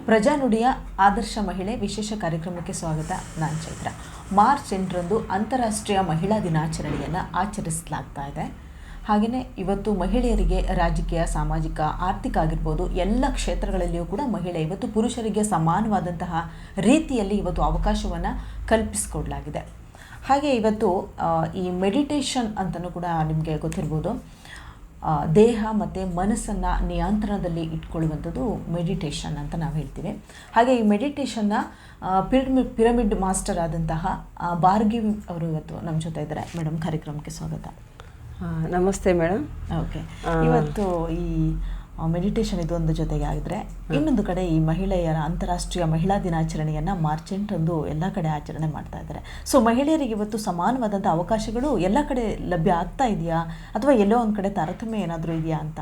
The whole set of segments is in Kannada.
ಪ್ರಜಾನುಡಿಯ ಆದರ್ಶ ಮಹಿಳೆ ವಿಶೇಷ ಕಾರ್ಯಕ್ರಮಕ್ಕೆ ಸ್ವಾಗತ. ನಾನು ಚೈತ್ರ. ಮಾರ್ಚ್ 8ರಂದು ಅಂತಾರಾಷ್ಟ್ರೀಯ ಮಹಿಳಾ ದಿನಾಚರಣೆಯನ್ನು ಆಚರಿಸಲಾಗ್ತಾ ಇದೆ. ಹಾಗೆಯೇ ಇವತ್ತು ಮಹಿಳೆಯರಿಗೆ ರಾಜಕೀಯ, ಸಾಮಾಜಿಕ, ಆರ್ಥಿಕ ಆಗಿರ್ಬೋದು ಎಲ್ಲ ಕ್ಷೇತ್ರಗಳಲ್ಲಿಯೂ ಕೂಡ ಮಹಿಳೆ ಇವತ್ತು ಪುರುಷರಿಗೆ ಸಮಾನವಾದಂತಹ ರೀತಿಯಲ್ಲಿ ಇವತ್ತು ಅವಕಾಶವನ್ನು ಕಲ್ಪಿಸಿಕೊಡಲಾಗಿದೆ. ಹಾಗೆ ಇವತ್ತು ಈ ಮೆಡಿಟೇಷನ್ ಅಂತಲೂ ಕೂಡ ನಿಮಗೆ ಗೊತ್ತಿರ್ಬೋದು. ದೇಹ ಮತ್ತು ಮನಸ್ಸನ್ನು ನಿಯಂತ್ರಣದಲ್ಲಿ ಇಟ್ಕೊಳ್ಳುವಂಥದ್ದು ಮೆಡಿಟೇಷನ್ ಅಂತ ನಾವು ಹೇಳ್ತೀವಿ. ಹಾಗೆ ಈ ಮೆಡಿಟೇಷನ್ನ ಪಿರಮಿಡ್ ಮಾಸ್ಟರ್ ಆದಂತಹ ಭಾರ್ಗವಿ ಅವರು ಇವತ್ತು ನಮ್ಮ ಜೊತೆ ಇದ್ದಾರೆ. ಮೇಡಮ್, ಕಾರ್ಯಕ್ರಮಕ್ಕೆ ಸ್ವಾಗತ. ನಮಸ್ತೆ ಮೇಡಮ್. ಓಕೆ, ಇವತ್ತು ಈ ಮೆಡಿಟೇಷನ್ ಇದೊಂದು ಜೊತೆಗೆ ಆಗಿದ್ರೆ, ಇನ್ನೊಂದು ಕಡೆ ಈ ಮಹಿಳೆಯರ ಅಂತಾರಾಷ್ಟ್ರೀಯ ಮಹಿಳಾ ದಿನಾಚರಣೆಯನ್ನು ಮಾರ್ಚ್ 8ರಂದು ಎಲ್ಲ ಕಡೆ ಆಚರಣೆ ಮಾಡ್ತಾ ಇದ್ದಾರೆ. ಸೊ ಮಹಿಳೆಯರಿಗೆ ಇವತ್ತು ಸಮಾನವಾದಂಥ ಅವಕಾಶಗಳು ಎಲ್ಲ ಕಡೆ ಲಭ್ಯ ಆಗ್ತಾ ಇದೆಯಾ, ಅಥವಾ ಎಲ್ಲೋ ಒಂದು ಕಡೆ ತಾರತಮ್ಯ ಏನಾದರೂ ಇದೆಯಾ ಅಂತ?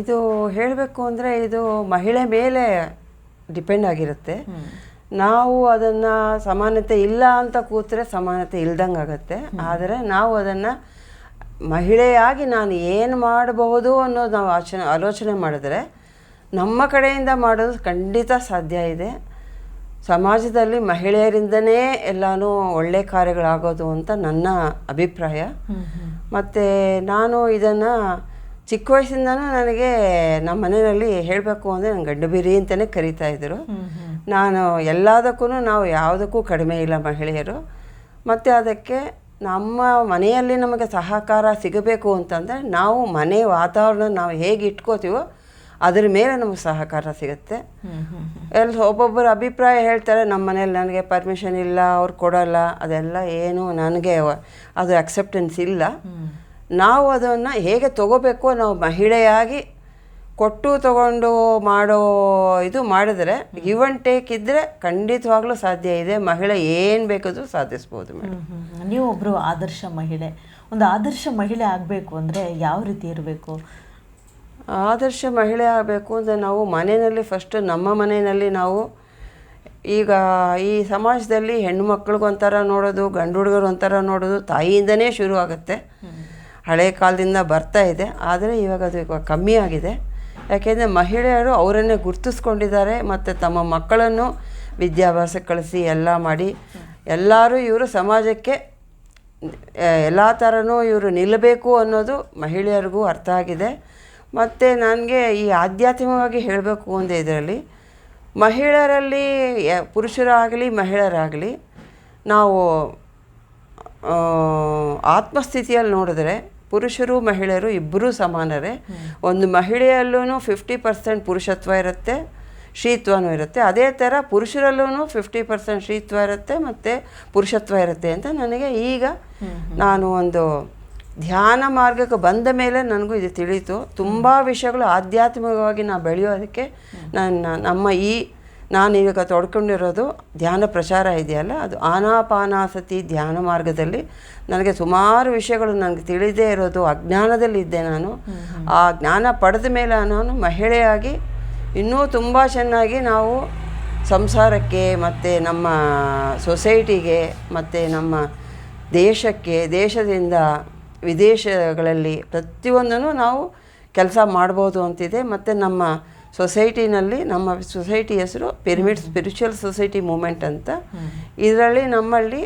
ಇದು ಹೇಳಬೇಕು ಅಂದರೆ ಇದು ಮಹಿಳೆ ಮೇಲೆ ಡಿಪೆಂಡ್ ಆಗಿರುತ್ತೆ. ನಾವು ಅದನ್ನು ಸಮಾನತೆ ಇಲ್ಲ ಅಂತ ಕೂತ್ರೆ ಸಮಾನತೆ ಇಲ್ದಂಗೆ ಆಗುತ್ತೆ. ಆದರೆ ನಾವು ಅದನ್ನು ಮಹಿಳೆಯಾಗಿ ನಾನು ಏನು ಮಾಡಬಹುದು ಅನ್ನೋದು ನಾವು ಆಲೋಚನೆ ಮಾಡಿದ್ರೆ ನಮ್ಮ ಕಡೆಯಿಂದ ಮಾಡೋದು ಖಂಡಿತ ಸಾಧ್ಯ ಇದೆ. ಸಮಾಜದಲ್ಲಿ ಮಹಿಳೆಯರಿಂದನೇ ಎಲ್ಲನೂ ಒಳ್ಳೆ ಕಾರ್ಯಗಳಾಗೋದು ಅಂತ ನನ್ನ ಅಭಿಪ್ರಾಯ. ಮತ್ತು ನಾನು ಇದನ್ನು ಚಿಕ್ಕ ವಯಸ್ಸಿಂದನೂ ನನಗೆ ನಮ್ಮ ಮನೆಯಲ್ಲಿ ಹೇಳಬೇಕು ಅಂದರೆ ನಾನು ಗಂಡು ಬಿರಿ ಅಂತಲೇ ಕರೀತಾಯಿದ್ರು. ನಾನು ಎಲ್ಲದಕ್ಕೂ ನಾವು ಯಾವುದಕ್ಕೂ ಕಡಿಮೆ ಇಲ್ಲ ಮಹಿಳೆಯರು. ಮತ್ತು ಅದಕ್ಕೆ ನಮ್ಮ ಮನೆಯಲ್ಲಿ ನಮಗೆ ಸಹಕಾರ ಸಿಗಬೇಕು ಅಂತಂದರೆ ನಾವು ಮನೆ ವಾತಾವರಣ ನಾವು ಹೇಗೆ ಇಟ್ಕೋತೀವೋ ಅದ್ರ ಮೇಲೆ ನಮಗೆ ಸಹಕಾರ ಸಿಗುತ್ತೆ. ಒಬ್ಬೊಬ್ಬರು ಅಭಿಪ್ರಾಯ ಹೇಳ್ತಾರೆ, ನಮ್ಮ ಮನೇಲಿ ನನಗೆ ಪರ್ಮಿಷನ್ ಇಲ್ಲ, ಅವ್ರು ಕೊಡೋಲ್ಲ, ಅದೆಲ್ಲ ಏನು ನನಗೆ ಅದು ಅಕ್ಸೆಪ್ಟೆನ್ಸ್ ಇಲ್ಲ. ನಾವು ಅದನ್ನು ಹೇಗೆ ತಗೋಬೇಕು, ನಾವು ಮಹಿಳೆಯಾಗಿ ಕೊಟ್ಟು ತಗೊಂಡು ಮಾಡೋ ಇದು ಮಾಡಿದ್ರೆ ಗಿವ್ ಆ್ಯಂಡ್ ಟೇಕ್ ಇದ್ದರೆ ಖಂಡಿತವಾಗ್ಲೂ ಸಾಧ್ಯ ಇದೆ. ಮಹಿಳೆ ಏನು ಬೇಕಾದರೂ ಸಾಧಿಸ್ಬೋದು ಮೇಡಮ್. ನೀವು ಒಬ್ಬರು ಆದರ್ಶ ಮಹಿಳೆ. ಒಂದು ಆದರ್ಶ ಮಹಿಳೆ ಆಗಬೇಕು ಅಂದರೆ ಯಾವ ರೀತಿ ಇರಬೇಕು? ಆದರ್ಶ ಮಹಿಳೆ ಆಗಬೇಕು ಅಂದರೆ ನಾವು ಮನೆಯಲ್ಲಿ ಫಸ್ಟು ನಮ್ಮ ಮನೆಯಲ್ಲಿ ನಾವು ಈಗ ಈ ಸಮಾಜದಲ್ಲಿ ಹೆಣ್ಣು ಮಕ್ಕಳಿಗೊಂಥರ ನೋಡೋದು, ಗಂಡು ಹುಡುಗರು ಒಂಥರ ನೋಡೋದು ತಾಯಿಯಿಂದನೇ ಶುರು ಆಗುತ್ತೆ. ಹಳೆ ಕಾಲದಿಂದ ಬರ್ತಾ ಇದೆ. ಆದರೆ ಇವಾಗ ಅದು ಕಮ್ಮಿ ಆಗಿದೆ. ಯಾಕೆಂದರೆ ಮಹಿಳೆಯರು ಅವರನ್ನೇ ಗುರುತಿಸ್ಕೊಂಡಿದ್ದಾರೆ ಮತ್ತು ತಮ್ಮ ಮಕ್ಕಳನ್ನು ವಿದ್ಯಾಭ್ಯಾಸಕ್ಕೆ ಕಳಿಸಿ ಎಲ್ಲ ಮಾಡಿ ಎಲ್ಲರೂ ಇವರು ಸಮಾಜಕ್ಕೆ ಎಲ್ಲ ಥರನೂ ಇವರು ನಿಲ್ಲಬೇಕು ಅನ್ನೋದು ಮಹಿಳೆಯರಿಗೂ ಅರ್ಥ ಆಗಿದೆ. ಮತ್ತು ನನಗೆ ಈ ಆಧ್ಯಾತ್ಮಿಕವಾಗಿ ಹೇಳಬೇಕು ಅಂದರೆ ಇದರಲ್ಲಿ ಮಹಿಳೆಯರಲ್ಲಿ ಪುರುಷರಾಗಲಿ ಮಹಿಳೆಯರಾಗಲಿ ನಾವು ಆತ್ಮಸ್ಥಿತಿಯಲ್ಲಿ ನೋಡಿದ್ರೆ ಪುರುಷರು ಮಹಿಳೆಯರು ಇಬ್ಬರೂ ಸಮಾನರೇ. ಒಂದು ಮಹಿಳೆಯಲ್ಲೂ 50% ಪುರುಷತ್ವ ಇರುತ್ತೆ, ಶ್ರೀತ್ವನೂ ಇರುತ್ತೆ. ಅದೇ ಥರ ಪುರುಷರಲ್ಲೂ 50% ಶ್ರೀತ್ವ ಇರುತ್ತೆ ಮತ್ತು ಪುರುಷತ್ವ ಇರುತ್ತೆ ಅಂತ ನನಗೆ ಈಗ ನಾನು ಒಂದು ಧ್ಯಾನ ಮಾರ್ಗಕ್ಕೆ ಬಂದ ಮೇಲೆ ನನಗೂ ಇದು ತಿಳಿಯಿತು. ತುಂಬ ವಿಷಯಗಳು ಆಧ್ಯಾತ್ಮಿಕವಾಗಿ ನಾವು ಬೆಳೆಯೋದಕ್ಕೆ ನಾನು ಈಗ ತೊಡ್ಕೊಂಡಿರೋದು ಧ್ಯಾನ ಪ್ರಚಾರ ಇದೆಯಲ್ಲ, ಅದು ಆನಾಪಾನಾಸತಿ ಧ್ಯಾನ ಮಾರ್ಗದಲ್ಲಿ ನನಗೆ ಸುಮಾರು ವಿಷಯಗಳು ನನಗೆ ತಿಳಿದೇ ಇರೋದು. ಅಜ್ಞಾನದಲ್ಲಿದ್ದೆ ನಾನು. ಆ ಜ್ಞಾನ ಪಡೆದ ಮೇಲೆ ನಾನು ಮಹಿಳೆಯಾಗಿ ಇನ್ನೂ ತುಂಬ ಚೆನ್ನಾಗಿ ನಾವು ಸಂಸಾರಕ್ಕೆ ಮತ್ತು ನಮ್ಮ ಸೊಸೈಟಿಗೆ ಮತ್ತು ನಮ್ಮ ದೇಶಕ್ಕೆ, ದೇಶದಿಂದ ವಿದೇಶಗಳಲ್ಲಿ ಪ್ರತಿಯೊಂದನ್ನು ನಾವು ಕೆಲಸ ಮಾಡ್ಬೋದು ಅಂತಿದೆ. ಮತ್ತು ನಮ್ಮ ಸೊಸೈಟಿನಲ್ಲಿ, ನಮ್ಮ ಸೊಸೈಟಿ ಹೆಸರು ಪಿರಮಿಡ್ ಸ್ಪಿರಿಚುವಲ್ ಸೊಸೈಟಿ ಮೂಮೆಂಟ್ ಅಂತ. ಇದರಲ್ಲಿ ನಮ್ಮಲ್ಲಿ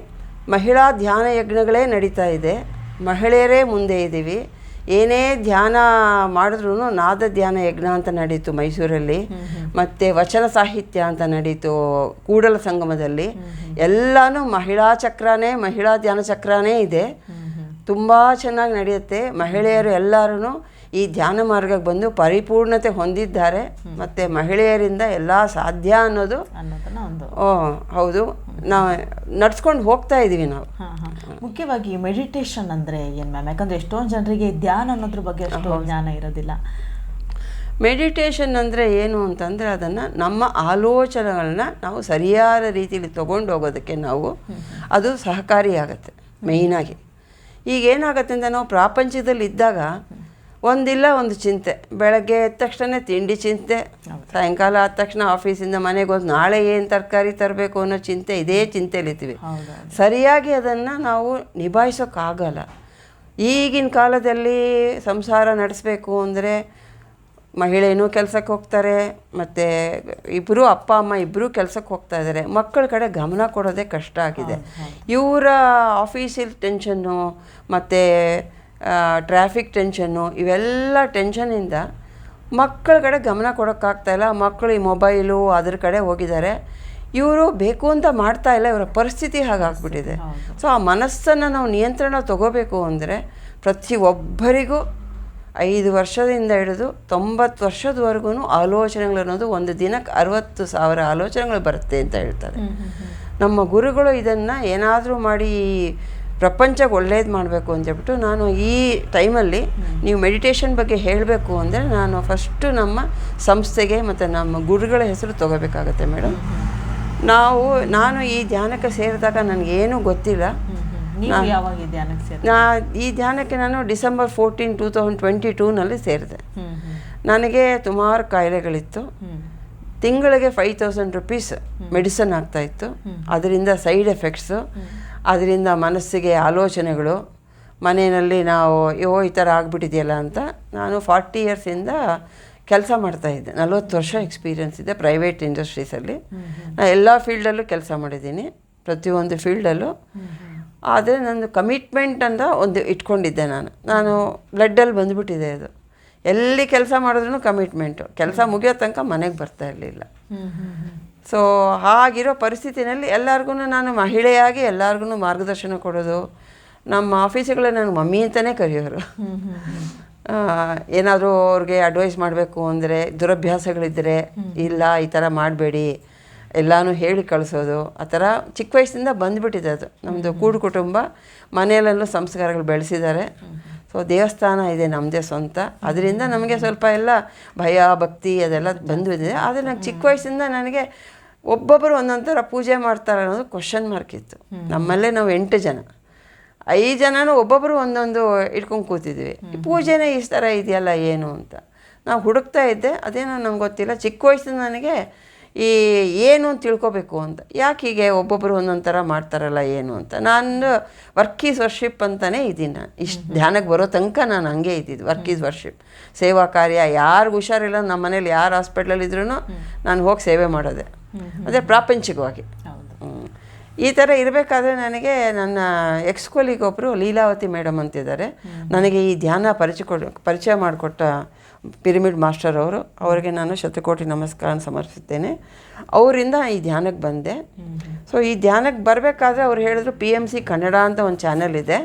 ಮಹಿಳಾ ಧ್ಯಾನ ಯಜ್ಞಗಳೇ ನಡೀತಾ ಇದೆ. ಮಹಿಳೆಯರೇ ಮುಂದೆ ಇದ್ದೀವಿ. ಏನೇ ಧ್ಯಾನ ಮಾಡಿದ್ರೂ ನಾದ ಧ್ಯಾನ ಯಜ್ಞ ಅಂತ ನಡೀತು ಮೈಸೂರಲ್ಲಿ, ಮತ್ತು ವಚನ ಸಾಹಿತ್ಯ ಅಂತ ನಡೀತು ಕೂಡಲ ಸಂಗಮದಲ್ಲಿ. ಎಲ್ಲನೂ ಮಹಿಳಾ ಚಕ್ರನೇ, ಮಹಿಳಾ ಧ್ಯಾನ ಚಕ್ರನೇ ಇದೆ. ತುಂಬ ಚೆನ್ನಾಗಿ ನಡೆಯುತ್ತೆ. ಮಹಿಳೆಯರು ಎಲ್ಲರೂ ಈ ಧ್ಯಾನ ಮಾರ್ಗಕ್ಕೆ ಬಂದು ಪರಿಪೂರ್ಣತೆ ಹೊಂದಿದ್ದಾರೆ. ಮತ್ತು ಮಹಿಳೆಯರಿಂದ ಎಲ್ಲ ಸಾಧ್ಯ ಅನ್ನೋದು ಹೌದು, ನಾವು ನಡ್ಸ್ಕೊಂಡು ಹೋಗ್ತಾ ಇದ್ದೀವಿ ನಾವು. ಮುಖ್ಯವಾಗಿ ಮೆಡಿಟೇಷನ್ ಅಂದರೆ ಏನು ಮ್ಯಾಮ್? ಯಾಕಂದರೆ ಎಷ್ಟೊಂದು ಜನರಿಗೆ ಧ್ಯಾನ ಅನ್ನೋದ್ರ ಬಗ್ಗೆ ಅಷ್ಟು ಜ್ಞಾನ ಇರೋದಿಲ್ಲ. ಮೆಡಿಟೇಷನ್ ಅಂದರೆ ಏನು ಅಂತಂದರೆ ಅದನ್ನು ನಮ್ಮ ಆಲೋಚನೆಗಳನ್ನ ನಾವು ಸರಿಯಾದ ರೀತಿಯಲ್ಲಿ ತೊಗೊಂಡು ಹೋಗೋದಕ್ಕೆ ಅದು ಸಹಕಾರಿಯಾಗತ್ತೆ. ಮೇಯ್ನಾಗಿ ಈಗ ಏನಾಗುತ್ತೆ ಅಂತ ನಾವು ಪ್ರಾಪಂಚದಲ್ಲಿ ಇದ್ದಾಗ ಒಂದಿಲ್ಲ ಒಂದು ಚಿಂತೆ, ಬೆಳಗ್ಗೆ ಎದ್ದ ತಕ್ಷಣ ತಿಂಡಿ ಚಿಂತೆ, ಸಾಯಂಕಾಲ ಆದ ತಕ್ಷಣ ಆಫೀಸಿಂದ ಮನೆಗೆ ಹೋಗಿ ನಾಳೆ ಏನು ತರಕಾರಿ ತರಬೇಕು ಅನ್ನೋ ಚಿಂತೆ, ಇದೇ ಚಿಂತೆಲಿರ್ತೀವಿ. ಸರಿಯಾಗಿ ಅದನ್ನು ನಾವು ನಿಭಾಯಿಸೋಕ್ಕಾಗಲ್ಲ. ಈಗಿನ ಕಾಲದಲ್ಲಿ ಸಂಸಾರ ನಡೆಸಬೇಕು ಅಂದರೆ ಮಹಿಳೆಯೂ ಕೆಲಸಕ್ಕೆ ಹೋಗ್ತಾರೆ, ಮತ್ತು ಇಬ್ಬರು ಅಪ್ಪ ಅಮ್ಮ ಇಬ್ಬರೂ ಕೆಲಸಕ್ಕೆ ಹೋಗ್ತಾ ಇದ್ದಾರೆ. ಮಕ್ಕಳ ಕಡೆ ಗಮನ ಕೊಡೋದೇ ಕಷ್ಟ ಆಗಿದೆ. ಇವರ ಆಫೀಸಿಲ್ ಟೆನ್ಷನ್ನು ಮತ್ತು ಟ್ರಾಫಿಕ್ ಟೆನ್ಷನ್ನು ಇವೆಲ್ಲ ಟೆನ್ಷನಿಂದ ಮಕ್ಕಳ ಕಡೆ ಗಮನ ಕೊಡೋಕ್ಕಾಗ್ತಾಯಿಲ್ಲ. ಮಕ್ಕಳು ಈ ಮೊಬೈಲು ಅದ್ರ ಕಡೆ ಹೋಗಿದ್ದಾರೆ. ಇವರು ಬೇಕು ಅಂತ ಮಾಡ್ತಾ ಇಲ್ಲ, ಇವರ ಪರಿಸ್ಥಿತಿ ಹಾಗಾಗ್ಬಿಟ್ಟಿದೆ. ಸೊ ಆ ಮನಸ್ಸನ್ನು ನಾವು ನಿಯಂತ್ರಣ ತಗೋಬೇಕು ಅಂದರೆ ಪ್ರತಿಯೊಬ್ಬರಿಗೂ 5 ವರ್ಷದಿಂದ ಹಿಡಿದು 90 ವರ್ಷದವರೆಗೂ ಆಲೋಚನೆಗಳು ಅನ್ನೋದು ಒಂದು ದಿನಕ್ಕೆ 60,000 ಆಲೋಚನೆಗಳು ಬರುತ್ತೆ ಅಂತ ಹೇಳ್ತಾರೆ. ನಮ್ಮ ಗುರುಗಳು ಇದನ್ನು ಏನಾದರೂ ಮಾಡಿ ಪ್ರಪಂಚಕ್ಕೆ ಒಳ್ಳೇದು ಮಾಡಬೇಕು ಅಂತ ಹೇಳ್ಬಿಟ್ಟು, ನಾನು ಈ ಟೈಮಲ್ಲಿ ನೀವು ಮೆಡಿಟೇಷನ್ ಬಗ್ಗೆ ಹೇಳಬೇಕು ಅಂದರೆ ನಾನು ಫಸ್ಟು ನಮ್ಮ ಸಂಸ್ಥೆಗೆ ಮತ್ತು ನಮ್ಮ ಗುರುಗಳ ಹೆಸರು ತೊಗೋಬೇಕಾಗತ್ತೆ ಮೇಡಮ್. ನಾನು ಈ ಧ್ಯಾನಕ್ಕೆ ಸೇರಿದಾಗ ನನಗೇನೂ ಗೊತ್ತಿಲ್ಲ. ಈ ಧ್ಯಾನಕ್ಕೆ ನಾನು December 14, 2022 ಸೇರಿದೆ. ನನಗೆ ಸುಮಾರು ಕಾಯಿಲೆಗಳಿತ್ತು. ತಿಂಗಳಿಗೆ 5,000 ರೂಪೀಸ್ ಮೆಡಿಸನ್ ಆಗ್ತಾಯಿತ್ತು. ಅದರಿಂದ ಸೈಡ್ ಎಫೆಕ್ಟ್ಸು, ಅದರಿಂದ ಮನಸ್ಸಿಗೆ ಆಲೋಚನೆಗಳು, ಮನೆಯಲ್ಲಿ ನಾವು ಈ ಥರ ಆಗಿಬಿಟ್ಟಿದೆಯಲ್ಲ ಅಂತ. ನಾನು 40 ಇಯರ್ಸಿಂದ ಕೆಲಸ ಮಾಡ್ತಾಯಿದ್ದೆ. 40 ವರ್ಷ ಎಕ್ಸ್ಪೀರಿಯನ್ಸ್ ಇದೆ ಪ್ರೈವೇಟ್ ಇಂಡಸ್ಟ್ರೀಸಲ್ಲಿ. ನಾನು ಎಲ್ಲ ಫೀಲ್ಡಲ್ಲೂ ಕೆಲಸ ಮಾಡಿದ್ದೀನಿ, ಪ್ರತಿಯೊಂದು ಫೀಲ್ಡಲ್ಲೂ. ಆದರೆ ನನ್ನ ಕಮಿಟ್ಮೆಂಟ್ ಅಂತ ಒಂದು ಇಟ್ಕೊಂಡಿದ್ದೆ. ನಾನು ಬ್ಲಡ್ಡಲ್ಲಿ ಬಂದುಬಿಟ್ಟಿದೆ ಅದು. ಎಲ್ಲಿ ಕೆಲಸ ಮಾಡಿದ್ರೂ ಕಮಿಟ್ಮೆಂಟು. ಕೆಲಸ ಮುಗಿಯೋ ತನಕ ಮನೆಗೆ ಬರ್ತಾ ಇರಲಿಲ್ಲ. ಸೊ ಹಾಗಿರೋ ಪರಿಸ್ಥಿತಿನಲ್ಲಿ ಎಲ್ಲರಿಗೂ ನಾನು ಮಹಿಳೆಯಾಗಿ ಎಲ್ಲರಿಗೂ ಮಾರ್ಗದರ್ಶನ ಕೊಡೋದು. ನಮ್ಮ ಆಫೀಸುಗಳೇ ನನಗೆ ಮಮ್ಮಿ ಅಂತಲೇ ಕರೆಯೋರು. ಏನಾದರೂ ಅವ್ರಿಗೆ ಅಡ್ವೈಸ್ ಮಾಡಬೇಕು ಅಂದರೆ, ದುರಭ್ಯಾಸಗಳಿದ್ದರೆ ಇಲ್ಲ ಈ ಥರ ಮಾಡಬೇಡಿ ಎಲ್ಲನೂ ಹೇಳಿ ಕಳಿಸೋದು. ಆ ಥರ ಚಿಕ್ಕ ವಯಸ್ಸಿಂದ ಬಂದುಬಿಟ್ಟಿದೆ ಅದು. ನಮ್ಮದು ಕೂಡು ಕುಟುಂಬ, ಮನೆಯಲ್ಲೆಲ್ಲೂ ಸಂಸ್ಕಾರಗಳು ಬೆಳೆಸಿದ್ದಾರೆ. ಸೊ ದೇವಸ್ಥಾನ ಇದೆ ನಮ್ಮದೇ ಸ್ವಂತ. ಅದರಿಂದ ನಮಗೆ ಸ್ವಲ್ಪ ಎಲ್ಲ ಭಯ ಭಕ್ತಿ ಅದೆಲ್ಲ ಬಂದಿದೆ. ಆದರೆ ನನಗೆ ಚಿಕ್ಕ ವಯಸ್ಸಿಂದ ನನಗೆ ಒಬ್ಬೊಬ್ಬರು ಒಂದೊಂದು ಥರ ಪೂಜೆ ಮಾಡ್ತಾರೆ ಅನ್ನೋದು ಕ್ವಶನ್ ಮಾರ್ಕ್ ಇತ್ತು. ನಮ್ಮಲ್ಲೇ ನಾವು 8 ಜನ, 5 ಜನನೂ ಒಬ್ಬೊಬ್ಬರು ಒಂದೊಂದು ಇಟ್ಕೊಂಡು ಕೂತಿದ್ವಿ. ಪೂಜೆನೇ ಈ ಥರ ಇದೆಯಲ್ಲ ಏನು ಅಂತ ನಾವು ಹುಡುಕ್ತಾ ಇದ್ದೆ. ಅದೇನೋ ನಂಗೆ ಗೊತ್ತಿಲ್ಲ. ಚಿಕ್ಕ ವಯಸ್ಸಿಂದ ನನಗೆ ಏನು ಅಂತ ತಿಳ್ಕೊಬೇಕು ಅಂತ, ಯಾಕೆ ಹೀಗೆ ಒಬ್ಬೊಬ್ಬರು ಒಂದೊಂದು ಥರ ಮಾಡ್ತಾರಲ್ಲ ಏನು ಅಂತ. ನಾನು ವರ್ಕ್ ಈಸ್ ವರ್ಷಿಪ್ ಅಂತಲೇ ಇದ್ದೀನಿ. ನಾನು ಇಷ್ಟು ಧ್ಯಾನಕ್ಕೆ ಬರೋ ತನಕ ನಾನು ಹಂಗೆ ಇದ್ದಿದ್ದು. ವರ್ಕ್ ಈಸ್ ವರ್ಷಿಪ್, ಸೇವಾ ಕಾರ್ಯ. ಯಾರಿಗೂ ಹುಷಾರಿಲ್ಲ, ನಮ್ಮ ಮನೇಲಿ ಯಾರು ಹಾಸ್ಪಿಟ್ಲಲ್ಲಿದ್ರೂ ನಾನು ಹೋಗಿ ಸೇವೆ ಮಾಡೋದೆ. ಅದೇ ಪ್ರಾಪಂಚಿಕವಾಗಿ. ಈ ಥರ ಇರಬೇಕಾದ್ರೆ ನನಗೆ ನನ್ನ ಎಕ್ಸ್-ಕೊಲೀಗ್ ಒಬ್ಬರು ಲೀಲಾವತಿ ಮೇಡಮ್ ಅಂತಿದ್ದಾರೆ. ನನಗೆ ಈ ಧ್ಯಾನ ಪರಿಚಯ ಮಾಡಿಕೊಟ್ಟ ಪಿರಮಿಡ್ ಮಾಸ್ಟರ್ ಅವರು. ಅವರಿಗೆ ನಾನು ಶತಕೋಟಿ ನಮಸ್ಕಾರ ಸಮರ್ಪಿಸುತ್ತೇನೆ. ಅವರಿಂದ ಈ ಧ್ಯಾನಕ್ಕೆ ಬಂದೆ. ಸೊ ಈ ಧ್ಯಾನಕ್ಕೆ ಬರಬೇಕಾದ್ರೆ ಅವ್ರು ಹೇಳಿದ್ರು PMC ಕನ್ನಡ ಅಂತ ಒಂದು ಚಾನಲ್ ಇದೆ,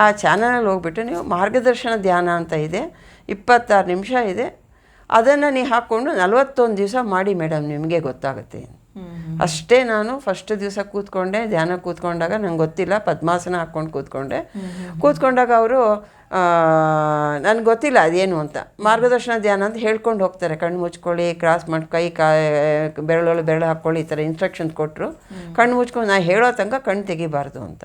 ಆ ಚಾನಲಲ್ಲಿ ಹೋಗ್ಬಿಟ್ಟು ನೀವು ಮಾರ್ಗದರ್ಶನ ಧ್ಯಾನ ಅಂತ ಇದೆ, 26 ನಿಮಿಷ ಇದೆ, ಅದನ್ನು ನೀವು ಹಾಕ್ಕೊಂಡು 41 ದಿವಸ ಮಾಡಿ ಮೇಡಮ್, ನಿಮಗೆ ಗೊತ್ತಾಗುತ್ತೆ. ಅಷ್ಟೇ. ನಾನು ಫಸ್ಟ್ ದಿವಸ ಕೂತ್ಕೊಂಡೆ, ಧ್ಯಾನ ಕೂತ್ಕೊಂಡಾಗ ನಂಗೆ ಗೊತ್ತಿಲ್ಲ, ಪದ್ಮಾಸನ ಹಾಕ್ಕೊಂಡು ಕೂತ್ಕೊಂಡಾಗ ಅವರು ನನಗೆ ಗೊತ್ತಿಲ್ಲ ಅದೇನು ಅಂತ. ಮಾರ್ಗದರ್ಶನ ಧ್ಯಾನ ಅಂತ ಹೇಳ್ಕೊಂಡು ಹೋಗ್ತಾರೆ, ಕಣ್ಣು ಮುಚ್ಕೊಳ್ಳಿ, ಕ್ರಾಸ್ ಮಾಡಿ ಬೆರಳೊಳಗೆ ಬೆರಳು ಹಾಕ್ಕೊಳ್ಳಿ, ಈ ಥರ ಇನ್ಸ್ಟ್ರಕ್ಷನ್ಸ್ ಕೊಟ್ಟರು. ಕಣ್ಣು ಮುಚ್ಕೊಂಡು ನಾನು ಹೇಳೋ ತನಕ ಕಣ್ಣು ತೆಗಿಬಾರ್ದು ಅಂತ.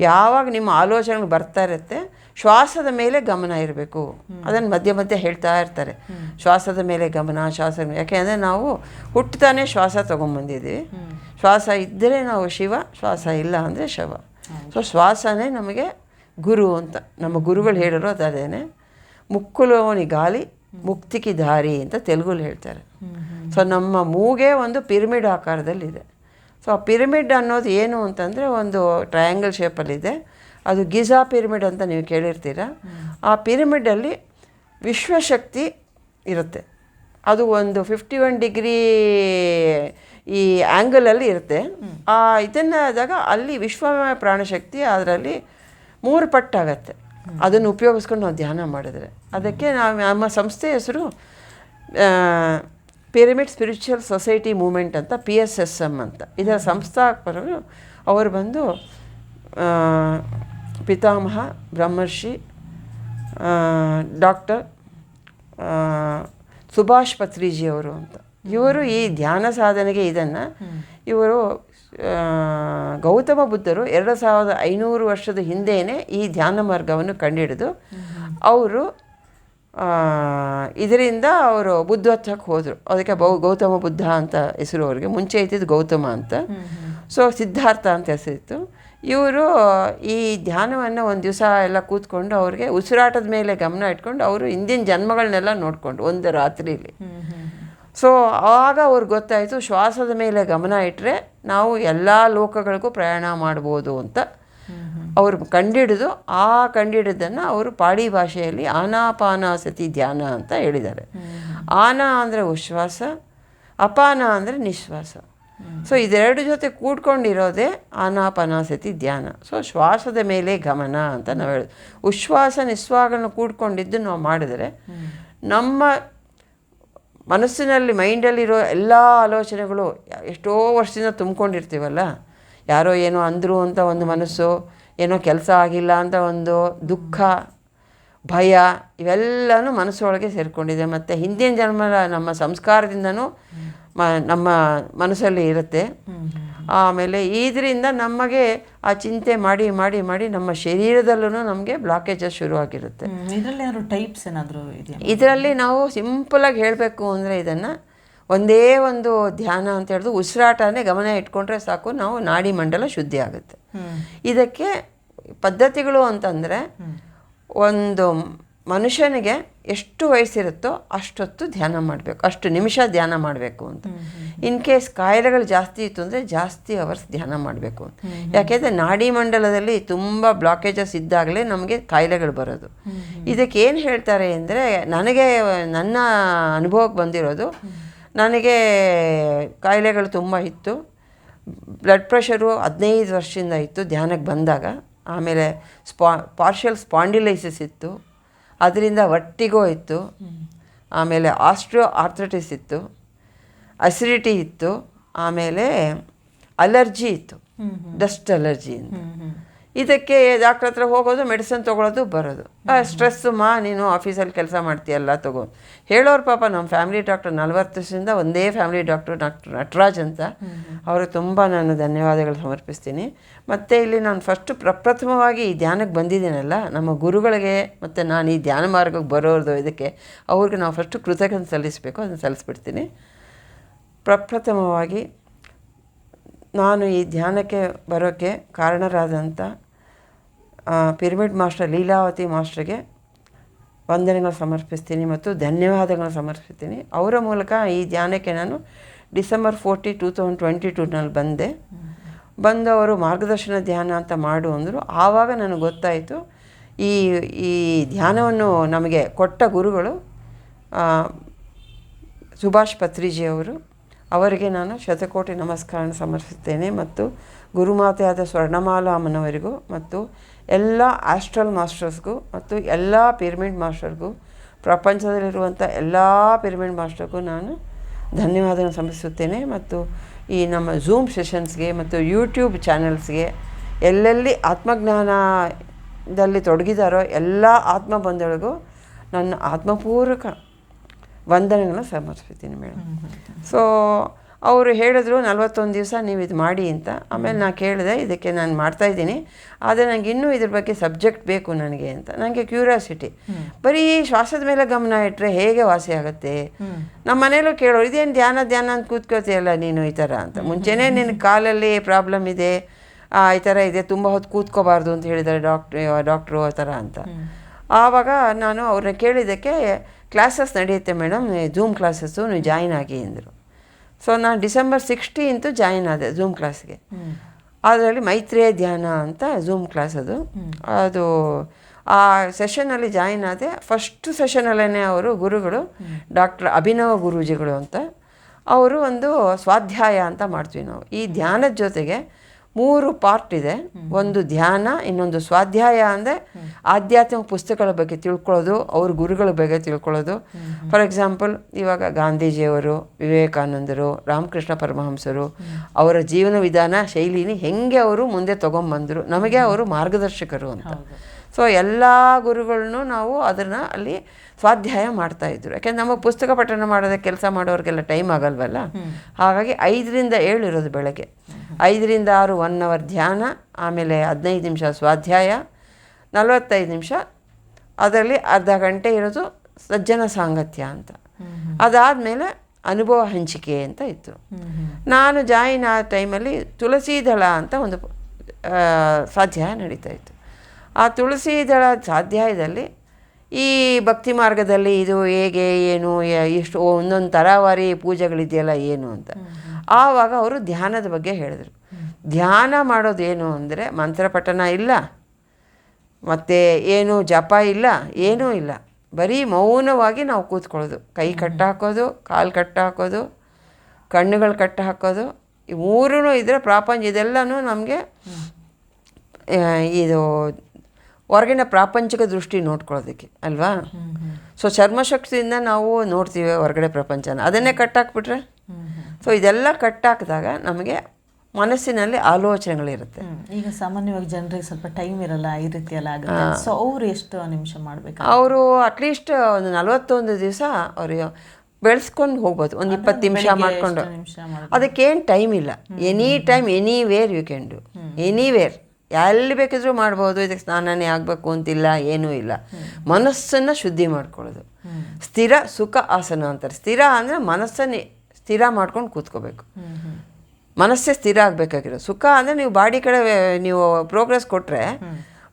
ಯಾವಾಗ ನಿಮ್ಮ ಆಲೋಚನೆಗಳು ಬರ್ತಾ ಇರುತ್ತೆ, ಶ್ವಾಸದ ಮೇಲೆ ಗಮನ ಇರಬೇಕು. ಅದನ್ನು ಮಧ್ಯೆ ಮಧ್ಯೆ ಹೇಳ್ತಾ ಇರ್ತಾರೆ, ಶ್ವಾಸದ ಮೇಲೆ ಗಮನ, ಯಾಕೆಂದರೆ ನಾವು ಹುಟ್ಟುತ್ತಾನೆ ಶ್ವಾಸ ತೊಗೊಂಬಂದಿದ್ದೀವಿ. ಶ್ವಾಸ ಇದ್ದರೆ ನಾವು ಶಿವ, ಶ್ವಾಸ ಇಲ್ಲ ಅಂದರೆ ಶವ. ಸೊ ಶ್ವಾಸನೇ ನಮಗೆ ಗುರು ಅಂತ ನಮ್ಮ ಗುರುಗಳು ಹೇಳೋರು ಅದೇನೆ. ಮುಕ್ಕುಲೋನಿ ಗಾಲಿ ಮುಕ್ತಿಕಿ ದಾರಿ ಅಂತ ತೆಲುಗಲ್ಲಿ ಹೇಳ್ತಾರೆ. ಸೊ ನಮ್ಮ ಮೂಗೇ ಒಂದು ಪಿರಮಿಡ್ ಆಕಾರದಲ್ಲಿದೆ. ಸೊ ಆ ಪಿರಮಿಡ್ ಅನ್ನೋದು ಏನು ಅಂತಂದರೆ ಒಂದು ಟ್ರಯಾಂಗಲ್ ಶೇಪಲ್ಲಿದೆ. ಅದು ಗಿಜಾ ಪಿರಮಿಡ್ ಅಂತ ನೀವು ಕೇಳಿರ್ತೀರ. ಆ ಪಿರಮಿಡಲ್ಲಿ ವಿಶ್ವಶಕ್ತಿ ಇರುತ್ತೆ. ಅದು ಒಂದು 51 ಡಿಗ್ರಿ ಈ ಆ್ಯಂಗಲಲ್ಲಿ ಇರುತ್ತೆ. ಇದನ್ನು ಆದಾಗ ಅಲ್ಲಿ ವಿಶ್ವಮಯ ಪ್ರಾಣಶಕ್ತಿ ಅದರಲ್ಲಿ 3 ಪಟ್ಟಾಗತ್ತೆ. ಅದನ್ನು ಉಪಯೋಗಿಸ್ಕೊಂಡು ನಾವು ಧ್ಯಾನ ಮಾಡಿದ್ರೆ. ಅದಕ್ಕೆ ನಮ್ಮ ಸಂಸ್ಥೆ ಹೆಸರು ಪಿರಮಿಡ್ ಸ್ಪಿರಿಚುವಲ್ ಸೊಸೈಟಿ ಮೂಮೆಂಟ್ ಅಂತ, PSSM ಅಂತ. ಇದರ ಸಂಸ್ಥಾಪಕರು ಅವರು ಬಂದು ಪಿತಾಮಹ ಬ್ರಹ್ಮರ್ಷಿ ಡಾಕ್ಟರ್ ಸುಭಾಷ್ ಪತ್ರಿಜಿಯವರು ಅಂತ. ಇವರು ಈ ಧ್ಯಾನ ಸಾಧನೆಗೆ ಇವರು ಗೌತಮ ಬುದ್ಧರು 2500 ವರ್ಷದ ಹಿಂದೆಯೇ ಈ ಧ್ಯಾನ ಮಾರ್ಗವನ್ನು ಕಂಡುಹಿಡಿದು ಅವರು ಇದರಿಂದ ಅವರು ಬುದ್ಧತ್ವಕ್ಕೆ ಹೋದರು. ಅದಕ್ಕೆ ಗೌತಮ ಬುದ್ಧ ಅಂತ ಹೆಸರು. ಅವರಿಗೆ ಮುಂಚೆ ಇದ್ದಿದ್ದು ಗೌತಮ ಅಂತ. ಸೊ ಸಿದ್ಧಾರ್ಥ ಅಂತ ಹೆಸರಿತ್ತು. ಇವರು ಈ ಧ್ಯಾನವನ್ನು ಒಂದು ದಿವಸ ಎಲ್ಲ ಕೂತ್ಕೊಂಡು ಅವ್ರಿಗೆ ಉಸಿರಾಟದ ಮೇಲೆ ಗಮನ ಇಟ್ಕೊಂಡು ಅವರು ಹಿಂದಿನ ಜನ್ಮಗಳನ್ನೆಲ್ಲ ನೋಡಿಕೊಂಡು ಒಂದು ರಾತ್ರಿಯಲ್ಲಿ. ಸೊ ಆವಾಗ ಅವ್ರಿಗೆ ಗೊತ್ತಾಯಿತು ಶ್ವಾಸದ ಮೇಲೆ ಗಮನ ಇಟ್ಟರೆ ನಾವು ಎಲ್ಲ ಲೋಕಗಳಿಗೂ ಪ್ರಯಾಣ ಮಾಡ್ಬೋದು ಅಂತ ಅವರು ಕಂಡಿಡಿದು ಕಂಡಿಡಿದ್ದನ್ನು ಅವರು ಪಾಳಿ ಭಾಷೆಯಲ್ಲಿ ಆನಾಪಾನಾಸತಿ ಧ್ಯಾನ ಅಂತ ಹೇಳಿದ್ದಾರೆ. ಆನ ಅಂದರೆ ಉಶ್ವಾಸ, ಅಪಾನ ಅಂದರೆ ನಿಶ್ವಾಸ. ಸೊ ಇದೆರಡು ಜೊತೆ ಕೂಡ್ಕೊಂಡಿರೋದೇ ಆನಾಪಾನಾಸತಿ ಧ್ಯಾನ. ಸೊ ಶ್ವಾಸದ ಮೇಲೆ ಗಮನ ಅಂತ ನಾವು ಹೇಳೋದು. ಉಶ್ವಾಸ ನಿಶ್ವಾಸಗಳನ್ನ ಕೂಡ್ಕೊಂಡಿದ್ದು ನಾವು ಮಾಡಿದರೆ ನಮ್ಮ ಮನಸ್ಸಿನಲ್ಲಿ ಮೈಂಡಲ್ಲಿರೋ ಎಲ್ಲ ಆಲೋಚನೆಗಳು ಎಷ್ಟೋ ವರ್ಷದಿಂದ ತುಂಬ್ಕೊಂಡಿರ್ತೀವಲ್ಲ, ಯಾರೋ ಏನೋ ಅಂದರು ಅಂತ ಒಂದು ಮನಸ್ಸು, ಏನೋ ಕೆಲಸ ಆಗಿಲ್ಲ ಅಂತ ಒಂದು ದುಃಖ, ಭಯ, ಇವೆಲ್ಲನೂ ಮನಸ್ಸೊಳಗೆ ಸೇರಿಕೊಂಡಿದೆ. ಮತ್ತು ಹಿಂದಿನ ಜನ್ಮದ ನಮ್ಮ ಸಂಸ್ಕಾರದಿಂದನೂ ನಮ್ಮ ಮನಸ್ಸಲ್ಲಿ ಇರುತ್ತೆ. ಆಮೇಲೆ ಇದರಿಂದ ನಮಗೆ ಆ ಚಿಂತೆ ಮಾಡಿ ಮಾಡಿ ಮಾಡಿ ನಮ್ಮ ಶರೀರದಲ್ಲೂ ನಮಗೆ ಬ್ಲಾಕೇಜಸ್ ಶುರುವಾಗಿರುತ್ತೆ. ಇದರಲ್ಲಿ ಏನಾದ್ರು ಟೈಪ್ಸ್ ಏನಾದರೂ ಇದೆಯಾ? ಇದರಲ್ಲಿ ನಾವು ಸಿಂಪಲಾಗಿ ಹೇಳಬೇಕು ಅಂದರೆ ಇದನ್ನು ಒಂದೇ ಒಂದು ಧ್ಯಾನ ಅಂತ ಹೇಳಿದ್ರು ಉಸಿರಾಟನೇ ಗಮನ ಇಟ್ಕೊಂಡ್ರೆ ಸಾಕು, ನಾವು ನಾಡಿ ಮಂಡಲ ಶುದ್ಧಿ ಆಗುತ್ತೆ. ಇದಕ್ಕೆ ಪದ್ಧತಿಗಳು ಅಂತಂದರೆ ಒಂದು ಮನುಷ್ಯನಿಗೆ ಎಷ್ಟು ವಯಸ್ಸಿರುತ್ತೋ ಅಷ್ಟೊತ್ತು ಧ್ಯಾನ ಮಾಡಬೇಕು, ಅಷ್ಟು ನಿಮಿಷ ಧ್ಯಾನ ಮಾಡಬೇಕು ಅಂತ. ಇನ್ ಕೇಸ್ ಕಾಯಿಲೆಗಳು ಜಾಸ್ತಿ ಇತ್ತು ಅಂದರೆ ಜಾಸ್ತಿ ಅವರ್ಸ್ ಧ್ಯಾನ ಮಾಡಬೇಕು ಅಂತ. ಯಾಕೆಂದರೆ ನಾಡಿ ಮಂಡಲದಲ್ಲಿ ತುಂಬ ಬ್ಲಾಕೇಜಸ್ ಇದ್ದಾಗಲೇ ನಮಗೆ ಕಾಯಿಲೆಗಳು ಬರೋದು. ಇದಕ್ಕೆ ಏನು ಹೇಳ್ತಾರೆ ಅಂದರೆ, ನನಗೆ ನನ್ನ ಅನುಭವಕ್ಕೆ ಬಂದಿರೋದು, ನನಗೆ ಕಾಯಿಲೆಗಳು ತುಂಬ ಇತ್ತು. ಬ್ಲಡ್ ಪ್ರೆಷರು 15 ವರ್ಷದಿಂದ ಇತ್ತು ಧ್ಯಾನಕ್ಕೆ ಬಂದಾಗ. ಆಮೇಲೆ ಪಾರ್ಷಿಯಲ್ ಸ್ಪಾಂಡಿಲೈಸಿಸ್ ಇತ್ತು, ಅದರಿಂದ ವರ್ಟಿಗೋ ಇತ್ತು. ಆಮೇಲೆ ಆರ್ಥ್ರೈಟಿಸ್ ಇತ್ತು, ಅಸಿಡಿಟಿ ಇತ್ತು, ಆಮೇಲೆ ಅಲರ್ಜಿ ಇತ್ತು, ಡಸ್ಟ್ ಅಲರ್ಜಿ ಅಂತ. ಇದಕ್ಕೆ ಡಾಕ್ಟ್ರ್ ಹತ್ರ ಹೋಗೋದು, ಮೆಡಿಸಿನ್ ತೊಗೊಳೋದು, ಬರೋದು. ಸ್ಟ್ರೆಸ್ಸು ನೀನು ಆಫೀಸಲ್ಲಿ ಕೆಲಸ ಮಾಡ್ತೀಯಲ್ಲ ತಗೋ ಹೇಳೋರು. ಪಾಪ ನಮ್ಮ ಫ್ಯಾಮಿಲಿ ಡಾಕ್ಟರ್ 40 ವರ್ಷದಿಂದ ಒಂದೇ ಫ್ಯಾಮಿಲಿ ಡಾಕ್ಟ್ರು ನಟರಾಜ್ ಅಂತ, ಅವ್ರಿಗೆ ತುಂಬ ನಾನು ಧನ್ಯವಾದಗಳು ಸಮರ್ಪಿಸ್ತೀನಿ. ಮತ್ತು ಇಲ್ಲಿ ನಾನು ಪ್ರಪ್ರಥಮವಾಗಿ ಈ ಧ್ಯಾನಕ್ಕೆ ಬಂದಿದ್ದೀನಲ್ಲ, ನಮ್ಮ ಗುರುಗಳಿಗೆ ಮತ್ತು ನಾನು ಈ ಧ್ಯಾನ ಮಾರ್ಗಕ್ಕೆ ಬರೋದು, ಇದಕ್ಕೆ ಅವ್ರಿಗೆ ನಾವು ಫಸ್ಟು ಕೃತಜ್ಞತೆ ಸಲ್ಲಿಸಬೇಕು, ಅದನ್ನು ಸಲ್ಲಿಸ್ಬಿಡ್ತೀನಿ. ಪ್ರಪ್ರಥಮವಾಗಿ ನಾನು ಈ ಧ್ಯಾನಕ್ಕೆ ಬರೋಕ್ಕೆ ಕಾರಣರಾದಂಥ ಪಿರಮಿಡ್ ಮಾಸ್ಟರ್ ಲೀಲಾವತಿ ಮಾಸ್ಟರ್ಗೆ ವಂದನೆಗಳು ಸಮರ್ಪಿಸ್ತೀನಿ ಮತ್ತು ಧನ್ಯವಾದಗಳನ್ನು ಸಮರ್ಪಿಸ್ತೀನಿ. ಅವರ ಮೂಲಕ ಈ ಧ್ಯಾನಕ್ಕೆ ನಾನು ಡಿಸೆಂಬರ್ 40, 2022ನಲ್ಲಿ ಬಂದು ಅವರು ಮಾರ್ಗದರ್ಶನ ಧ್ಯಾನ ಅಂತ ಮಾಡು ಅಂದರು. ಆವಾಗ ನನಗೆ ಗೊತ್ತಾಯಿತು ಈ ಧ್ಯಾನವನ್ನು ನಮಗೆ ಕೊಟ್ಟ ಗುರುಗಳು ಸುಭಾಷ್ ಪತ್ರಿಜಿಯವರು. ಅವರಿಗೆ ನಾನು ಶತಕೋಟಿ ನಮಸ್ಕಾರ ಸಮರ್ಪಿಸುತ್ತೇನೆ. ಮತ್ತು ಗುರುಮಾತೆಯಾದ ಸ್ವರ್ಣಮಾಲಾ ಅಮ್ಮನವರಿಗೂ ಮತ್ತು ಎಲ್ಲ ಆಸ್ಟ್ರಲ್ ಮಾಸ್ಟರ್ಸ್ಗೂ ಮತ್ತು ಎಲ್ಲ ಪಿರಮಿಡ್ ಮಾಸ್ಟರ್ಗೂ, ಪ್ರಪಂಚದಲ್ಲಿರುವಂಥ ಎಲ್ಲ ಪಿರಮಿಡ್ ಮಾಸ್ಟರ್ಗೂ ನಾನು ಧನ್ಯವಾದವನ್ನು ಸಮರ್ಪಿಸುತ್ತೇನೆ. ಮತ್ತು ಈ ನಮ್ಮ ಝೂಮ್ ಸೆಷನ್ಸ್ಗೆ ಮತ್ತು ಯೂಟ್ಯೂಬ್ ಚಾನೆಲ್ಸ್ಗೆ ಎಲ್ಲೆಲ್ಲಿ ಆತ್ಮಜ್ಞಾನದಲ್ಲಿ ತೊಡಗಿದಾರೋ ಎಲ್ಲ ಆತ್ಮಬಂಧುಗಳಿಗೂ ನನ್ನ ಆತ್ಮಪೂರ್ವಕ ವಂದನೆಗಳನ್ನು ಸಮರ್ಪಿಸ್ತೀನಿ ಮೇಡಮ್. ಸೊ ಅವರು ಹೇಳಿದ್ರು 41 ದಿವಸ ನೀವು ಇದು ಮಾಡಿ ಅಂತ. ಆಮೇಲೆ ನಾನು ಕೇಳಿದೆ, ಇದಕ್ಕೆ ನಾನು ಮಾಡ್ತಾಯಿದ್ದೀನಿ, ಆದರೆ ನನಗೆ ಇನ್ನೂ ಇದ್ರ ಬಗ್ಗೆ ಸಬ್ಜೆಕ್ಟ್ ಬೇಕು ನನಗೆ ಅಂತ. ನನಗೆ ಕ್ಯೂರಿಯಾಸಿಟಿ. ಬರೀ ಶ್ವಾಸದ ಮೇಲೆ ಗಮನ ಇಟ್ಟರೆ ಹೇಗೆ ವಾಸಿ ಆಗುತ್ತೆ? ನಮ್ಮ ಮನೇಲೂ ಕೇಳೋರು, ಇದೇನು ಧ್ಯಾನ ಅಂತ ಕೂತ್ಕೋತೀಯಲ್ಲ ನೀನು ಈ ಥರ ಅಂತ. ಮುಂಚೆನೇ ನಿನ್ನ ಕಾಲಲ್ಲಿ ಪ್ರಾಬ್ಲಮ್ ಇದೆ, ಈ ಥರ ಇದೆ, ತುಂಬ ಹೊತ್ತು ಕೂತ್ಕೋಬಾರ್ದು ಅಂತ ಹೇಳಿದ್ದಾರೆ ಡಾಕ್ಟ್ರು ಆ ಥರ ಅಂತ. ಆವಾಗ ನಾನು ಅವ್ರನ್ನ ಕೇಳಿದ್ದಕ್ಕೆ, ಕ್ಲಾಸಸ್ ನಡೆಯುತ್ತೆ ಮೇಡಮ್, ಝೂಮ್ ಕ್ಲಾಸಸ್ಸು, ನೀವು ಜಾಯಿನ್ ಆಗಿ ಅಂದರು. ಸೊ ನಾನು ಡಿಸೆಂಬರ್ 16 ಜಾಯಿನ್ ಆದೆ ಝೂಮ್ ಕ್ಲಾಸ್ಗೆ. ಅದರಲ್ಲಿ ಮೈತ್ರೇಯ ಧ್ಯಾನ ಅಂತ ಝೂಮ್ ಕ್ಲಾಸ್ ಅದು ಆ ಸೆಷನಲ್ಲಿ ಜಾಯಿನ್ ಆದೆ. ಫಸ್ಟ್ ಸೆಷನಲ್ಲೇ ಅವರು ಗುರುಗಳು ಡಾಕ್ಟರ್ ಅಭಿನವ ಗುರೂಜಿಗಳು ಅಂತ, ಅವರು ಒಂದು ಸ್ವಾಧ್ಯಾಯ ಅಂತ ಮಾಡ್ತೀವಿ ನಾವು. ಈ ಧ್ಯಾನದ ಜೊತೆಗೆ 3 ಪಾರ್ಟ್ ಇದೆ. ಒಂದು ಧ್ಯಾನ, ಇನ್ನೊಂದು ಸ್ವಾಧ್ಯಾಯ ಅಂದರೆ ಆಧ್ಯಾತ್ಮಿಕ ಪುಸ್ತಕಗಳ ಬಗ್ಗೆ ತಿಳ್ಕೊಳ್ಳೋದು, ಅವ್ರ ಗುರುಗಳ ಬಗ್ಗೆ ತಿಳ್ಕೊಳ್ಳೋದು. ಫಾರ್ ಎಕ್ಸಾಂಪಲ್, ಇವಾಗ ಗಾಂಧೀಜಿಯವರು, ವಿವೇಕಾನಂದರು, ರಾಮಕೃಷ್ಣ ಪರಮಹಂಸರು, ಅವರ ಜೀವನ ವಿಧಾನ ಶೈಲಿನಿ ಹೆಂಗೆ ಅವರು ಮುಂದೆ ತೊಗೊಂಬಂದರು, ನಮಗೆ ಅವರು ಮಾರ್ಗದರ್ಶಕರು ಅಂತ. ಸೊ ಎಲ್ಲ ಗುರುಗಳನ್ನೂ ನಾವು ಅದನ್ನು ಅಲ್ಲಿ ಸ್ವಾಧ್ಯಾಯ ಮಾಡ್ತಾಯಿದ್ರು. ಯಾಕೆಂದ್ರೆ ನಮಗೆ ಪುಸ್ತಕ ಪಠಣ ಮಾಡೋದಕ್ಕೆ ಕೆಲಸ ಮಾಡೋರಿಗೆಲ್ಲ ಟೈಮ್ ಆಗಲ್ವಲ್ಲ. ಹಾಗಾಗಿ 5 ರಿಂದ 7 ಇರೋದು ಬೆಳಗ್ಗೆ, 5 ರಿಂದ 6 1 ಅವರ್ ಧ್ಯಾನ, ಆಮೇಲೆ 15 ನಿಮಿಷ ಸ್ವಾಧ್ಯಾಯ, 45 ನಿಮಿಷ ಅದರಲ್ಲಿ ಅರ್ಧ ಗಂಟೆ ಇರೋದು ಸಜ್ಜನ ಸಾಂಗತ್ಯ ಅಂತ. ಅದಾದಮೇಲೆ ಅನುಭವ ಹಂಚಿಕೆ ಅಂತ ಇತ್ತು. ನಾನು ಜಾಯಿನ್ ಆದ ಟೈಮಲ್ಲಿ ತುಳಸಿ ದಳ ಅಂತ ಒಂದು ಸ್ವಾಧ್ಯಾಯ ನಡೀತಾ ಇತ್ತು. ಆ ತುಳಸಿ ದಳ ಸ್ವಾಧ್ಯಾಯದಲ್ಲಿ ಈ ಭಕ್ತಿ ಮಾರ್ಗದಲ್ಲಿ ಇದು ಹೇಗೆ ಏನು ಇಷ್ಟು ಒಂದೊಂದು ತರಾವಾರಿ ಪೂಜೆಗಳಿದೆಯಲ್ಲ ಏನು ಅಂತ. ಆವಾಗ ಅವರು ಧ್ಯಾನದ ಬಗ್ಗೆ ಹೇಳಿದರು. ಧ್ಯಾನ ಮಾಡೋದೇನು ಅಂದರೆ ಮಂತ್ರಪಠನ ಇಲ್ಲ, ಮತ್ತು ಏನು ಜಪ ಇಲ್ಲ, ಏನೂ ಇಲ್ಲ, ಬರೀ ಮೌನವಾಗಿ ನಾವು ಕೂತ್ಕೊಳ್ಳೋದು. ಕೈ ಕಟ್ಟಾಕೋದು, ಕಾಲು ಕಟ್ಟಾಕೋದು, ಕಣ್ಣುಗಳು ಕಟ್ಟ ಹಾಕೋದು, ಈ ಮೂರೂ ಇದ್ದರೆ ಪ್ರಾಪಂಚ ಇದೆಲ್ಲನೂ ನಮಗೆ ಇದು ಹೊರಗಿನ ಪ್ರಾಪಂಚಿಕ ದೃಷ್ಟಿ ನೋಡ್ಕೊಳ್ಳೋದಕ್ಕೆ ಅಲ್ವಾ. ಸೊ ಚರ್ಮಶಕ್ತಿಯಿಂದ ನಾವು ನೋಡ್ತೀವಿ ಹೊರಗಡೆ ಪ್ರಪಂಚನ, ಅದನ್ನೇ ಕಟ್ಟಾಕ್ಬಿಟ್ರೆ. ಸೊ ಇದೆಲ್ಲ ಕಟ್ಟಾಕಿದಾಗ ನಮಗೆ ಮನಸ್ಸಿನಲ್ಲಿ ಆಲೋಚನೆಗಳಿರುತ್ತೆ. ಈಗ ಸಾಮಾನ್ಯವಾಗಿ ಜನರಿಗೆ ಸ್ವಲ್ಪ ಟೈಮ್ ಇರಲ್ಲ, ಈ ರೀತಿ ಎಲ್ಲ ಆಗುತ್ತೆ. ಸೊ ಅವರು ಎಷ್ಟು ನಿಮಿಷ ಮಾಡಬೇಕು? ಅವರು ಅಟ್ಲೀಸ್ಟ್ ಒಂದು 41 ದಿವಸ ಅವರು ಬೆಳೆಸ್ಕೊಂಡು ಹೋಗ್ಬೋದು. ಒಂದು 20 ನಿಮಿಷ ಮಾಡಿಕೊಂಡು. ಅದಕ್ಕೇನು ಟೈಮ್ ಇಲ್ಲ. Any time anywhere you can do, anywhere, ಎಲ್ಲಿ ಬೇಕಿದ್ರೂ ಮಾಡ್ಬೋದು. ಇದಕ್ಕೆ ಸ್ನಾನನೇ ಆಗಬೇಕು ಅಂತಿಲ್ಲ, ಏನೂ ಇಲ್ಲ. ಮನಸ್ಸನ್ನು ಶುದ್ಧಿ ಮಾಡ್ಕೊಳ್ಳೋದು. ಸ್ಥಿರ ಸುಖ ಆಸನ ಅಂತಾರೆ. ಸ್ಥಿರ ಅಂದರೆ ಮನಸ್ಸನ್ನೇ ಸ್ಥಿರ ಮಾಡ್ಕೊಂಡು ಕೂತ್ಕೋಬೇಕು. ಮನಸ್ಸೇ ಸ್ಥಿರ ಆಗಬೇಕಾಗಿರೋ. ಸುಖ ಅಂದರೆ ನೀವು ಬಾಡಿ ಕಡೆ ನೀವು ಪ್ರೋಗ್ರೆಸ್ ಕೊಟ್ಟರೆ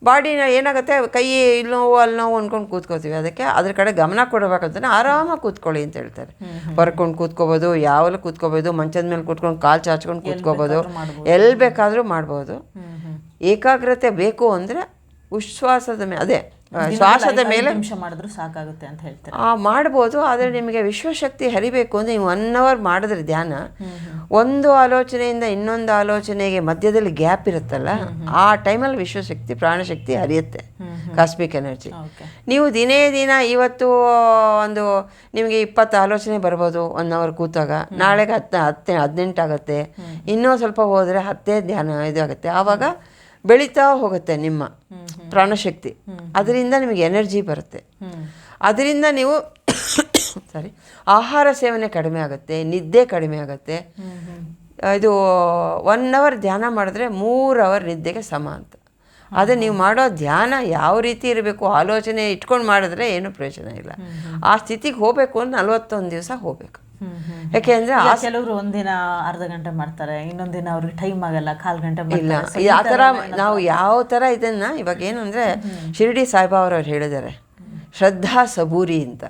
ಬಾಡಿನ ಏನಾಗುತ್ತೆ, ಕೈ ಇಲ್ಲಿ ನೋವು ಅಲ್ಲಿ ನೋವು ಅಂದ್ಕೊಂಡು ಕೂತ್ಕೋತೀವಿ. ಅದಕ್ಕೆ ಅದ್ರ ಕಡೆ ಗಮನ ಕೊಡಬೇಕಂತಾನೆ ಆರಾಮಾಗಿ ಕೂತ್ಕೊಳ್ಳಿ ಅಂತ ಹೇಳ್ತಾರೆ. ಬರ್ಕೊಂಡು ಕೂತ್ಕೋಬೋದು, ಯಾವಲ್ಲೂ ಕೂತ್ಕೋಬೋದು, ಮಂಚದ ಮೇಲೆ ಕೂತ್ಕೊಂಡು ಕಾಲು ಚಾಚ್ಕೊಂಡು ಕೂತ್ಕೋಬೋದು, ಎಲ್ಲಿ ಬೇಕಾದರೂ ಮಾಡ್ಬೋದು. ಏಕಾಗ್ರತೆ ಬೇಕು ಅಂದರೆ ಉಚ್ಛ್ವಾಸದ ಮೇಲೆ, ಅದೇ ಶ್ವಾಸದ ಮೇಲೆ ಮಾಡಿದ್ರು ಸಾಕಾಗುತ್ತೆ ಅಂತ ಹೇಳ್ತಾರೆ. ಮಾಡ್ಬೋದು. ಆದರೆ ನಿಮಗೆ ವಿಶ್ವಶಕ್ತಿ ಹರಿಬೇಕು ಅಂದರೆ ನೀವು 1 hour ಮಾಡಿದ್ರೆ ಧ್ಯಾನ, ಒಂದು ಆಲೋಚನೆಯಿಂದ ಇನ್ನೊಂದು ಆಲೋಚನೆಗೆ ಮಧ್ಯದಲ್ಲಿ ಗ್ಯಾಪ್ ಇರುತ್ತಲ್ಲ, ಆ ಟೈಮಲ್ಲಿ ವಿಶ್ವಶಕ್ತಿ ಪ್ರಾಣಶಕ್ತಿ ಹರಿಯುತ್ತೆ, ಕಾಸ್ಮಿಕ್ ಎನರ್ಜಿ. ನೀವು ದಿನೇ ದಿನ ಇವತ್ತು ಒಂದು ನಿಮಗೆ 20 ಆಲೋಚನೆ ಬರ್ಬೋದು 1 hour ಕೂತಾಗ, ನಾಳೆಗೆ 18 ಆಗುತ್ತೆ, ಇನ್ನೂ ಸ್ವಲ್ಪ ಹೋದರೆ 10 ಧ್ಯಾನ ಇದಾಗುತ್ತೆ. ಆವಾಗ ಬೆಳೀತಾ ಹೋಗುತ್ತೆ ನಿಮ್ಮ ಪ್ರಾಣಶಕ್ತಿ. ಅದರಿಂದ ನಿಮಗೆ ಎನರ್ಜಿ ಬರುತ್ತೆ. ಅದರಿಂದ ನೀವು ಆಹಾರ ಸೇವನೆ ಕಡಿಮೆ ಆಗುತ್ತೆ, ನಿದ್ದೆ ಕಡಿಮೆ ಆಗುತ್ತೆ. ಇದು 1 hour ಧ್ಯಾನ ಮಾಡಿದ್ರೆ 3 hour ನಿದ್ದೆಗೆ ಸಮ ಅಂತ. ಅದೇ ನೀವು ಮಾಡೋ ಧ್ಯಾನ ಯಾವ ರೀತಿ ಇರಬೇಕು, ಆಲೋಚನೆ ಇಟ್ಕೊಂಡು ಮಾಡಿದ್ರೆ ಏನೂ ಪ್ರಯೋಜನ ಇಲ್ಲ. ಆ ಸ್ಥಿತಿಗೆ ಹೋಗಬೇಕು ಅಂದ್ರೆ 41 ದಿವಸ ಹೋಗಬೇಕು. ಯಾಕೆಂದ್ರೆ ಕೆಲವರು ಒಂದಿನ ಅರ್ಧ ಗಂಟೆ ಮಾಡ್ತಾರೆ, ಇನ್ನೊಂದು ದಿನ ಅವ್ರಿಗೆ ಟೈಮ್ ಆಗಲ್ಲ, 1/4 ಗಂಟೆ ಇಲ್ಲ. ಆ ಥರ ನಾವು ಯಾವ ಥರ ಇದನ್ನು ಇವಾಗ ಏನು ಅಂದರೆ ಶಿರಡಿ ಸಾಯಿಬಾಬಾರವ್ರು ಹೇಳಿದ್ದಾರೆ, ಶ್ರದ್ಧಾ ಸಬೂರಿ ಅಂತ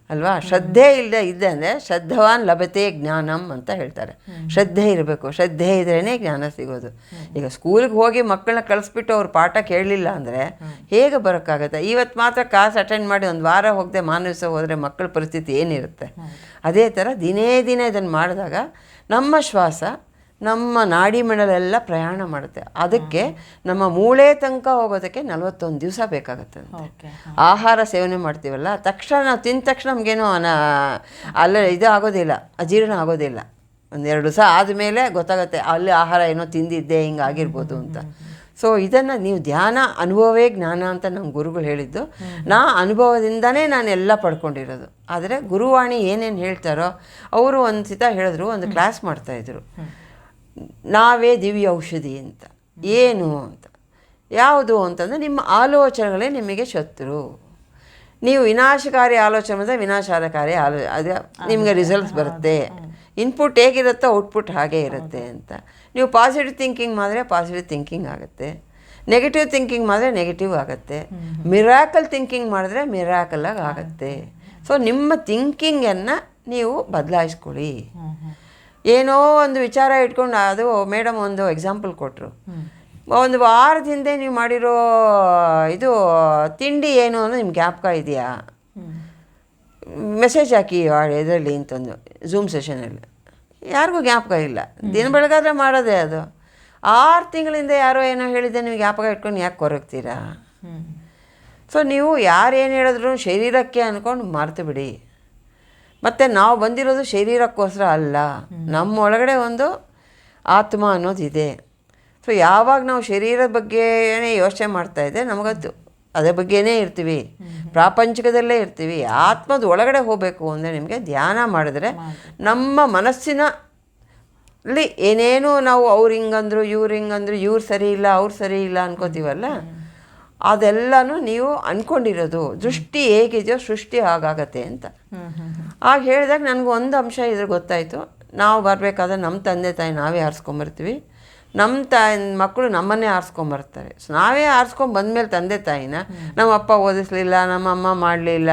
ಅಲ್ವಾ. ಶ್ರದ್ಧೆ ಇಲ್ಲದೆ ಅಂದರೆ ಶ್ರದ್ಧವಾನ್ ಲಭತೆ ಜ್ಞಾನಂ ಅಂತ ಹೇಳ್ತಾರೆ. ಶ್ರದ್ಧೆ ಇರಬೇಕು, ಶ್ರದ್ಧೆ ಇದ್ರೇ ಜ್ಞಾನ ಸಿಗೋದು. ಈಗ ಸ್ಕೂಲ್ಗೆ ಹೋಗಿ ಮಕ್ಕಳನ್ನ ಕಳಿಸ್ಬಿಟ್ಟು ಅವ್ರು ಪಾಠ ಕೇಳಲಿಲ್ಲ ಅಂದರೆ ಹೇಗೆ ಬರೋಕ್ಕಾಗತ್ತೆ? ಇವತ್ತು ಮಾತ್ರ ಕ್ಲಾಸ್ ಅಟೆಂಡ್ ಮಾಡಿ 1 ವಾರ ಹೋಗದೆ ಮಾನಸ ಹೋದರೆ ಮಕ್ಕಳ ಪರಿಸ್ಥಿತಿ ಏನಿರುತ್ತೆ? ಅದೇ ಥರ ದಿನೇ ದಿನೇ ಇದನ್ನು ಮಾಡಿದಾಗ ನಮ್ಮ ಶ್ವಾಸ ನಮ್ಮ ನಾಡಿ ಮಂಡಲೆಲ್ಲ ಪ್ರಯಾಣ ಮಾಡುತ್ತೆ. ಅದಕ್ಕೆ ನಮ್ಮ ಮೂಳೆ ತನಕ ಹೋಗೋದಕ್ಕೆ 41 ದಿವಸ ಬೇಕಾಗುತ್ತೆ. ಆಹಾರ ಸೇವನೆ ಮಾಡ್ತೀವಲ್ಲ, ತಕ್ಷಣ ನಾವು ತಿಂದ ತಕ್ಷಣ ನಮಗೇನೋ ಇದು ಆಗೋದಿಲ್ಲ, ಅಜೀರ್ಣ ಆಗೋದಿಲ್ಲ. 1-2 ದಿವಸ ಆದಮೇಲೆ ಗೊತ್ತಾಗುತ್ತೆ ಅಲ್ಲಿ ಆಹಾರ ಏನೋ ತಿಂದಿದ್ದೆ, ಹಿಂಗೆ ಆಗಿರ್ಬೋದು ಅಂತ. ಸೊ ಇದನ್ನು ನೀವು ಧ್ಯಾನ ಅನುಭವವೇ ಜ್ಞಾನ ಅಂತ ನಮ್ಮ ಗುರುಗಳು ಹೇಳಿದ್ದು. ಅನುಭವದಿಂದನೇ ನಾನೆಲ್ಲ ಪಡ್ಕೊಂಡಿರೋದು. ಆದರೆ ಗುರುವಾಣಿ ಏನೇನು ಹೇಳ್ತಾರೋ ಅವರು ಒಂದು ಸಿತ ಹೇಳಿದ್ರು, ಒಂದು ಕ್ಲಾಸ್ ಮಾಡ್ತಾಯಿದ್ರು, ನಾವೇ ದಿವ್ಯ ಔಷಧಿ ಅಂತ. ಏನು ಅಂತ, ಯಾವುದು ಅಂತಂದರೆ ನಿಮ್ಮ ಆಲೋಚನೆಗಳೇ ನಿಮಗೆ ಶತ್ರು. ನೀವು ವಿನಾಶಕಾರಿ ಆಲೋಚನೆ ಮಾಡಿದ್ರೆ ವಿನಾಶಕಾರಿ ಅದು ನಿಮಗೆ ರಿಸಲ್ಟ್ಸ್ ಬರುತ್ತೆ. ಇನ್ಪುಟ್ ಹೇಗಿರುತ್ತೋ ಔಟ್ಪುಟ್ ಹಾಗೇ ಇರುತ್ತೆ ಅಂತ. ನೀವು ಪಾಸಿಟಿವ್ ಥಿಂಕಿಂಗ್ ಮಾಡಿದ್ರೆ ಪಾಸಿಟಿವ್ ಥಿಂಕಿಂಗ್ ಆಗುತ್ತೆ, ನೆಗೆಟಿವ್ ಥಿಂಕಿಂಗ್ ಮಾಡಿದ್ರೆ ನೆಗೆಟಿವ್ ಆಗುತ್ತೆ, ಮಿರಾಕಲ್ ಥಿಂಕಿಂಗ್ ಮಾಡಿದ್ರೆ ಮಿರಾಕಲಾಗಿ ಆಗುತ್ತೆ. ಸೊ ನಿಮ್ಮ ಥಿಂಕಿಂಗನ್ನು ನೀವು ಬದಲಾಯಿಸ್ಕೊಳ್ಳಿ. ಏನೋ ಒಂದು ವಿಚಾರ ಇಟ್ಕೊಂಡು, ಅದು ಮೇಡಮ್ ಒಂದು ಎಕ್ಸಾಂಪಲ್ ಕೊಟ್ಟರು, 1 ವಾರದ ಹಿಂದೆ ನೀವು ಮಾಡಿರೋ ಇದು ತಿಂಡಿ ಏನು ಅನ್ನೋ ನಿಮ್ಗೆ ಜ್ಞಾಪಕ ಇದೆಯಾ? ಮೆಸೇಜ್ ಹಾಕಿ ಇದರಲ್ಲಿ ಅಂತಂದು ಝೂಮ್ ಸೆಷನಲ್ಲಿ. ಯಾರಿಗೂ ಜ್ಞಾಪಕ ಇಲ್ಲ. ದಿನ ಬೆಳಗಾದ್ರೆ ಮಾಡೋದೇ ಅದು. 6 ತಿಂಗಳಿಂದ ಯಾರೋ ಏನೋ ಹೇಳಿದ್ದೆ ನೀವು ಜ್ಞಾಪಕ ಇಟ್ಕೊಂಡು ಯಾಕೆ ಕೊರಗ್ತೀರಾ? ಸೊ ನೀವು ಯಾರೇನು ಹೇಳಿದ್ರು ಶರೀರಕ್ಕೆ ಅಂದ್ಕೊಂಡು ಮರ್ತು ಬಿಡಿ. ಮತ್ತು ನಾವು ಬಂದಿರೋದು ಶರೀರಕ್ಕೋಸ್ಕರ ಅಲ್ಲ, ನಮ್ಮೊಳಗಡೆ ಒಂದು ಆತ್ಮ ಅನ್ನೋದಿದೆ. ಸೊ ಯಾವಾಗ ನಾವು ಶರೀರದ ಬಗ್ಗೆನೇ ಯೋಚನೆ ಮಾಡ್ತಾಯಿದ್ದೆ ನಮಗದು ಅದ್ರ ಬಗ್ಗೆನೇ ಇರ್ತೀವಿ, ಪ್ರಾಪಂಚಿಕದಲ್ಲೇ ಇರ್ತೀವಿ. ಆತ್ಮದ ಒಳಗಡೆ ಹೋಗಬೇಕು ಅಂದರೆ ನಿಮಗೆ ಧ್ಯಾನ ಮಾಡಿದ್ರೆ ನಮ್ಮ ಮನಸ್ಸಿನಲ್ಲಿ ಏನೇನು ನಾವು ಅವ್ರು ಹಿಂಗಂದ್ರು ಇವ್ರು ಸರಿ ಇಲ್ಲ ಅವ್ರು ಸರಿ ಇಲ್ಲ ಅನ್ಕೋತೀವಲ್ಲ, ಅದೆಲ್ಲನೂ ನೀವು ಅಂದ್ಕೊಂಡಿರೋದು ದೃಷ್ಟಿ ಹೇಗಿದೆಯೋ ಸೃಷ್ಟಿ ಹಾಗಾಗತ್ತೆ ಅಂತ. ಆಗ ಹೇಳಿದಾಗ ನನಗೆ ಒಂದು ಅಂಶ ಇದ್ರ ಗೊತ್ತಾಯಿತು. ನಾವು ಬರಬೇಕಾದ್ರೆ ನಮ್ಮ ತಂದೆ ತಾಯಿ ನಾವೇ ಆರಿಸ್ಕೊಂಬರ್ತೀವಿ, ನಮ್ಮ ಮಕ್ಕಳು ನಮ್ಮನ್ನೇ ಆರಿಸ್ಕೊಂಬರ್ತಾರೆ. ಸೊ ನಾವೇ ಆರಿಸ್ಕೊಂಡು ಬಂದಮೇಲೆ ತಂದೆ ತಾಯಿನ ನಮ್ಮ ಅಪ್ಪ ಓದಿಸ್ಲಿಲ್ಲ, ನಮ್ಮ ಅಮ್ಮ ಮಾಡಲಿಲ್ಲ,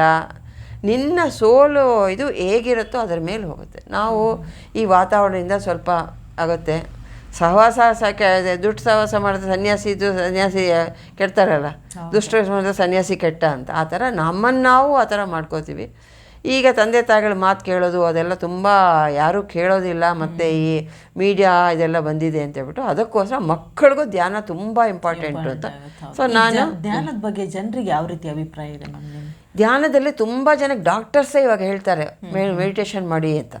ನಿನ್ನ ಸೋಲು ಇದು ಹೇಗಿರುತ್ತೋ ಅದರ ಮೇಲೆ ಹೋಗುತ್ತೆ. ನಾವು ಈ ವಾತಾವರಣದಿಂದ ಸ್ವಲ್ಪ ಆಗುತ್ತೆ. ಸಹವಾಸ ದುಡ್ಡು ಸಹವಾಸ ಮಾಡಿದ್ರೆ ಸನ್ಯಾಸಿ ಕೆಡ್ತಾರಲ್ಲ, ದುಷ್ಟ ಮಾಡಿದ್ರೆ ಸನ್ಯಾಸಿ ಕೆಟ್ಟ ಅಂತ. ಆ ಥರ ನಮ್ಮನ್ನು ನಾವು ಆ ಥರ ಮಾಡ್ಕೋತೀವಿ. ಈಗ ತಂದೆ ತಾಯಿಗಳ ಮಾತು ಕೇಳೋದು ಅದೆಲ್ಲ ತುಂಬ ಯಾರೂ ಕೇಳೋದಿಲ್ಲ. ಮತ್ತು ಈ ಮೀಡಿಯಾ ಇದೆಲ್ಲ ಬಂದಿದೆ ಅಂತ ಹೇಳ್ಬಿಟ್ಟು ಅದಕ್ಕೋಸ್ಕರ ಮಕ್ಕಳಿಗೂ ಧ್ಯಾನ ತುಂಬ ಇಂಪಾರ್ಟೆಂಟು ಅಂತ. ಸೊ ನಾನು ಧ್ಯಾನದ ಬಗ್ಗೆ ಜನರಿಗೆ ಯಾವ ರೀತಿ ಅಭಿಪ್ರಾಯ ಇದೆ ನಮ್ಮ? ಧ್ಯಾನದಲ್ಲಿ ತುಂಬ ಜನಕ್ಕೆ ಡಾಕ್ಟರ್ಸೇ ಇವಾಗ ಹೇಳ್ತಾರೆ ಮೆಡಿಟೇಷನ್ ಮಾಡಿ ಅಂತ.